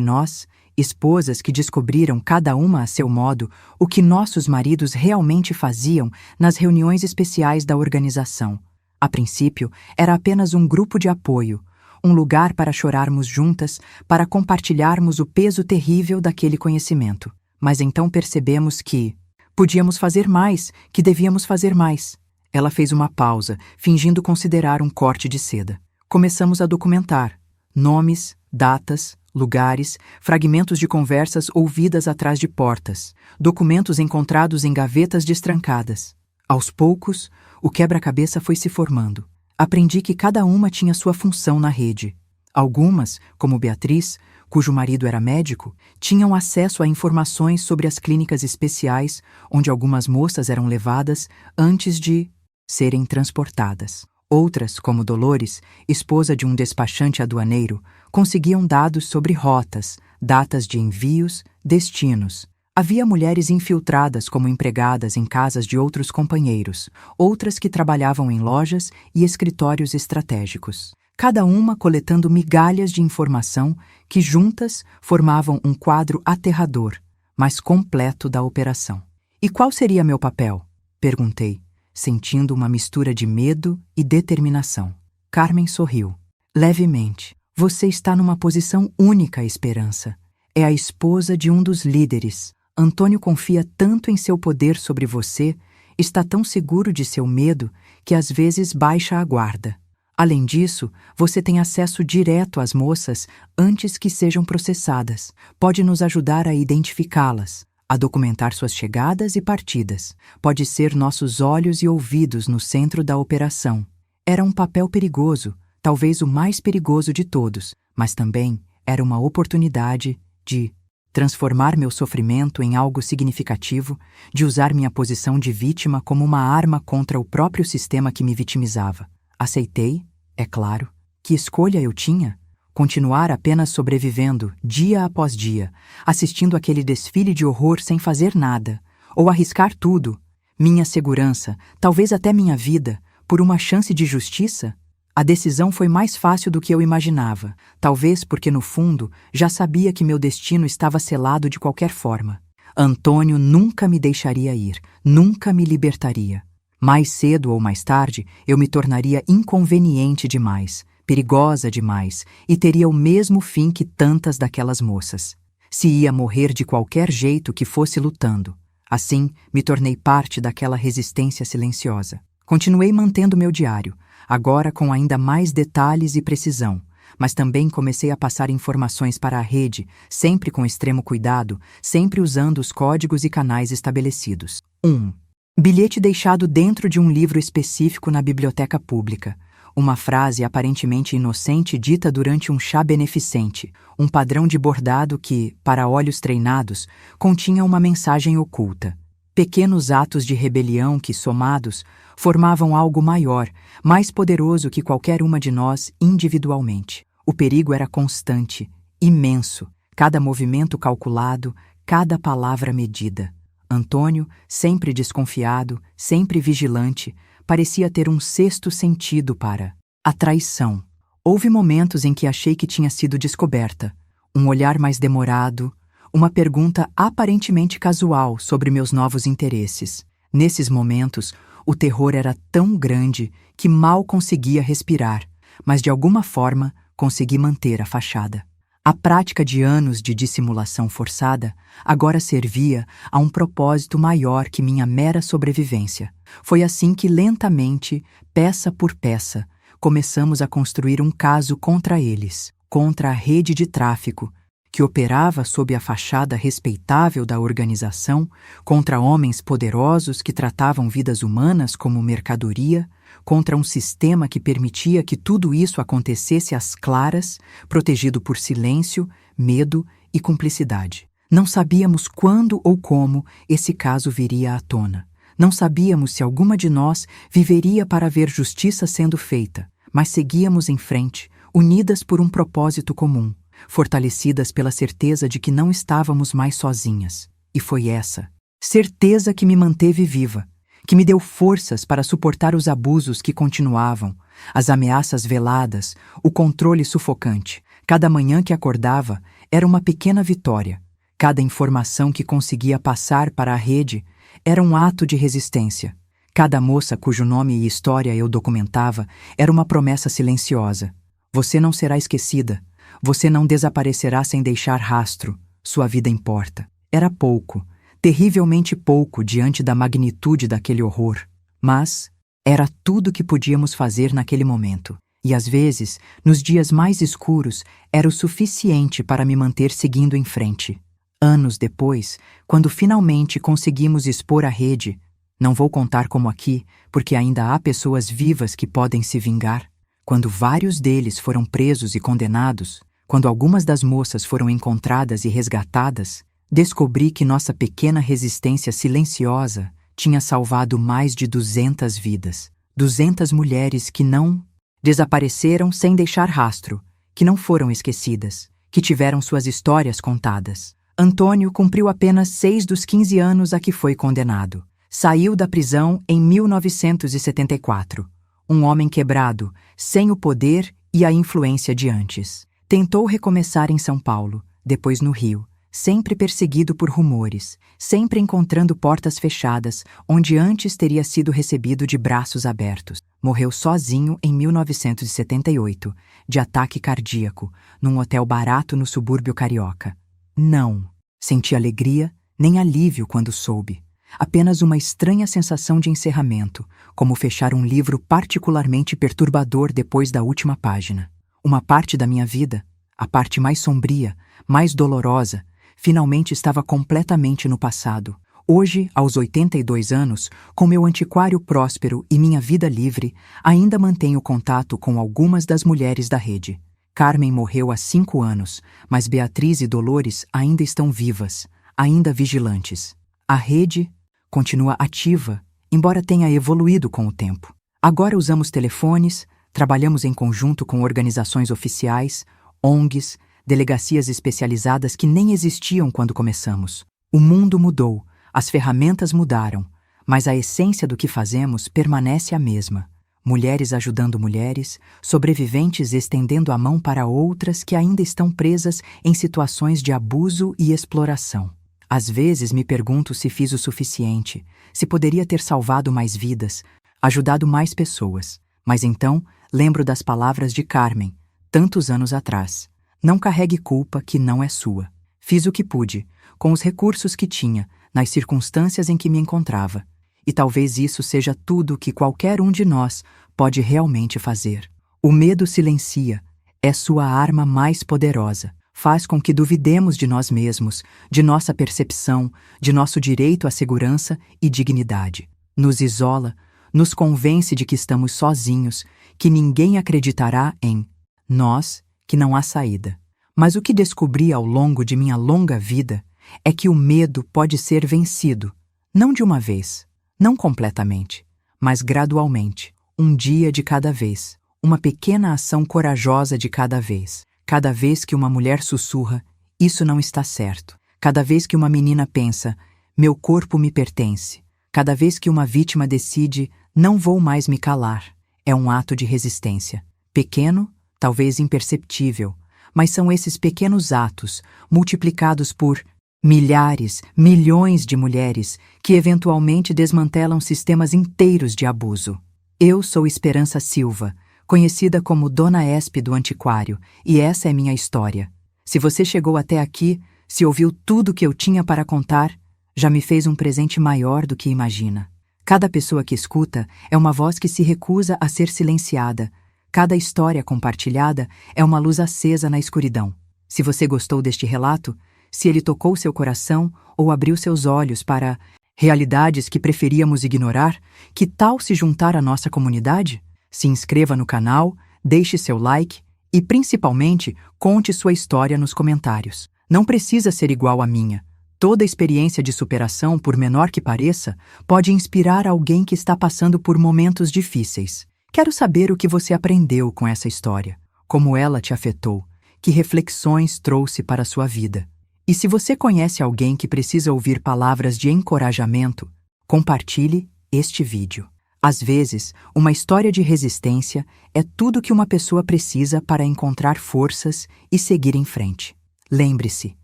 [SPEAKER 1] nós, esposas que descobriram cada uma a seu modo o que nossos maridos realmente faziam nas reuniões especiais da organização. A princípio, era apenas um grupo de apoio, um lugar para chorarmos juntas, para compartilharmos o peso terrível daquele conhecimento. Mas então percebemos que podíamos fazer mais, que devíamos fazer mais. Ela fez uma pausa, fingindo considerar um corte de seda. Começamos a documentar nomes, datas, lugares, fragmentos de conversas ouvidas atrás de portas, documentos encontrados em gavetas destrancadas. Aos poucos, o quebra-cabeça foi se formando. Aprendi que cada uma tinha sua função na rede. Algumas, como Beatriz, cujo marido era médico, tinham acesso a informações sobre as clínicas especiais onde algumas moças eram levadas antes de serem transportadas. Outras, como Dolores, esposa de um despachante aduaneiro, conseguiam dados sobre rotas, datas de envios, destinos. Havia mulheres infiltradas como empregadas em casas de outros companheiros, outras que trabalhavam em lojas e escritórios estratégicos, cada uma coletando migalhas de informação que juntas formavam um quadro aterrador, mas completo da operação. E qual seria meu papel? Perguntei, sentindo uma mistura de medo e determinação. Carmen sorriu. Levemente. Você está numa posição única, Esperança. É a esposa de um dos líderes. Antônio confia tanto em seu poder sobre você, está tão seguro de seu medo, que às vezes baixa a guarda. Além disso, você tem acesso direto às moças antes que sejam processadas. Pode nos ajudar a identificá-las, a documentar suas chegadas e partidas. Pode ser nossos olhos e ouvidos no centro da operação. Era um papel perigoso, talvez o mais perigoso de todos, mas também era uma oportunidade de transformar meu sofrimento em algo significativo, de usar minha posição de vítima como uma arma contra o próprio sistema que me vitimizava. Aceitei, é claro. Que escolha eu tinha? Continuar apenas sobrevivendo, dia após dia, assistindo aquele desfile de horror sem fazer nada, ou arriscar tudo, minha segurança, talvez até minha vida, por uma chance de justiça? A decisão foi mais fácil do que eu imaginava, talvez porque no fundo já sabia que meu destino estava selado de qualquer forma. Antônio nunca me deixaria ir, nunca me libertaria. Mais cedo ou mais tarde, eu me tornaria inconveniente demais, perigosa demais, e teria o mesmo fim que tantas daquelas moças. Se ia morrer de qualquer jeito que fosse lutando. Assim, me tornei parte daquela resistência silenciosa. Continuei mantendo meu diário, agora com ainda mais detalhes e precisão, mas também comecei a passar informações para a rede, sempre com extremo cuidado, sempre usando os códigos e canais estabelecidos. 1. Bilhete deixado dentro de um livro específico na biblioteca pública. Uma frase aparentemente inocente dita durante um chá beneficente, um padrão de bordado que, para olhos treinados, continha uma mensagem oculta. Pequenos atos de rebelião que, somados, formavam algo maior, mais poderoso que qualquer uma de nós individualmente. O perigo era constante, imenso, cada movimento calculado, cada palavra medida. Antônio, sempre desconfiado, sempre vigilante, parecia ter um sexto sentido para a traição. Houve momentos em que achei que tinha sido descoberta, um olhar mais demorado, uma pergunta aparentemente casual sobre meus novos interesses. Nesses momentos, o terror era tão grande que mal conseguia respirar, mas de alguma forma consegui manter a fachada. A prática de anos de dissimulação forçada agora servia a um propósito maior que minha mera sobrevivência. Foi assim que lentamente, peça por peça, começamos a construir um caso contra eles, contra a rede de tráfico, que operava sob a fachada respeitável da organização, contra homens poderosos que tratavam vidas humanas como mercadoria, contra um sistema que permitia que tudo isso acontecesse às claras, protegido por silêncio, medo e cumplicidade. Não sabíamos quando ou como esse caso viria à tona. Não sabíamos se alguma de nós viveria para ver justiça sendo feita, mas seguíamos em frente, unidas por um propósito comum, fortalecidas pela certeza de que não estávamos mais sozinhas. E foi essa certeza que me manteve viva, que me deu forças para suportar os abusos que continuavam, as ameaças veladas, o controle sufocante. Cada manhã que acordava era uma pequena vitória. Cada informação que conseguia passar para a rede era um ato de resistência. Cada moça cujo nome e história eu documentava era uma promessa silenciosa. Você não será esquecida. Você não desaparecerá sem deixar rastro. Sua vida importa. Era pouco, terrivelmente pouco diante da magnitude daquele horror. Mas era tudo que podíamos fazer naquele momento. E às vezes, nos dias mais escuros, era o suficiente para me manter seguindo em frente. Anos depois, quando finalmente conseguimos expor a rede, não vou contar como aqui, porque ainda há pessoas vivas que podem se vingar, quando vários deles foram presos e condenados, quando algumas das moças foram encontradas e resgatadas, descobri que nossa pequena resistência silenciosa tinha salvado mais de 200 vidas. 200 mulheres que não desapareceram sem deixar rastro, que não foram esquecidas, que tiveram suas histórias contadas. Antônio cumpriu apenas 6 dos 15 anos a que foi condenado. Saiu da prisão em 1974. Um homem quebrado, sem o poder e a influência de antes. Tentou recomeçar em São Paulo, depois no Rio, sempre perseguido por rumores, sempre encontrando portas fechadas, onde antes teria sido recebido de braços abertos. Morreu sozinho em 1978, de ataque cardíaco, num hotel barato no subúrbio carioca. Não senti alegria nem alívio quando soube. Apenas uma estranha sensação de encerramento, como fechar um livro particularmente perturbador depois da última página. Uma parte da minha vida, a parte mais sombria, mais dolorosa, finalmente estava completamente no passado. Hoje, aos 82 anos, com meu antiquário próspero e minha vida livre, ainda mantenho contato com algumas das mulheres da rede. Carmen morreu há 5 anos, mas Beatriz e Dolores ainda estão vivas, ainda vigilantes. A rede continua ativa, embora tenha evoluído com o tempo. Agora usamos telefones, trabalhamos em conjunto com organizações oficiais, ONGs, delegacias especializadas que nem existiam quando começamos. O mundo mudou, as ferramentas mudaram, mas a essência do que fazemos permanece a mesma. Mulheres ajudando mulheres, sobreviventes estendendo a mão para outras que ainda estão presas em situações de abuso e exploração. Às vezes me pergunto se fiz o suficiente, se poderia ter salvado mais vidas, ajudado mais pessoas. Mas então lembro das palavras de Carmen, tantos anos atrás. Não carregue culpa que não é sua. Fiz o que pude, com os recursos que tinha, nas circunstâncias em que me encontrava. E talvez isso seja tudo que qualquer um de nós pode realmente fazer. O medo silencia, é sua arma mais poderosa. Faz com que duvidemos de nós mesmos, de nossa percepção, de nosso direito à segurança e dignidade. Nos isola, nos convence de que estamos sozinhos, que ninguém acreditará em nós, que não há saída. Mas o que descobri ao longo de minha longa vida é que o medo pode ser vencido, não de uma vez, não completamente, mas gradualmente, um dia de cada vez, uma pequena ação corajosa de cada vez. Cada vez que uma mulher sussurra, isso não está certo. Cada vez que uma menina pensa, meu corpo me pertence. Cada vez que uma vítima decide, não vou mais me calar. É um ato de resistência. Pequeno, talvez imperceptível, mas são esses pequenos atos, multiplicados por milhares, milhões de mulheres, que eventualmente desmantelam sistemas inteiros de abuso. Eu sou Esperança Silva, conhecida como Dona Espe do Antiquário, e essa é minha história. Se você chegou até aqui, se ouviu tudo que eu tinha para contar, já me fez um presente maior do que imagina. Cada pessoa que escuta é uma voz que se recusa a ser silenciada. Cada história compartilhada é uma luz acesa na escuridão. Se você gostou deste relato, se ele tocou seu coração ou abriu seus olhos para realidades que preferíamos ignorar, que tal se juntar à nossa comunidade? Se inscreva no canal, deixe seu like e, principalmente, conte sua história nos comentários. Não precisa ser igual à minha. Toda experiência de superação, por menor que pareça, pode inspirar alguém que está passando por momentos difíceis. Quero saber o que você aprendeu com essa história, como ela te afetou, que reflexões trouxe para a sua vida. E se você conhece alguém que precisa ouvir palavras de encorajamento, compartilhe este vídeo. Às vezes, uma história de resistência é tudo que uma pessoa precisa para encontrar forças e seguir em frente. Lembre-se,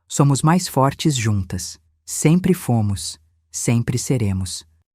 [SPEAKER 1] somos mais fortes juntas. Sempre fomos, sempre seremos.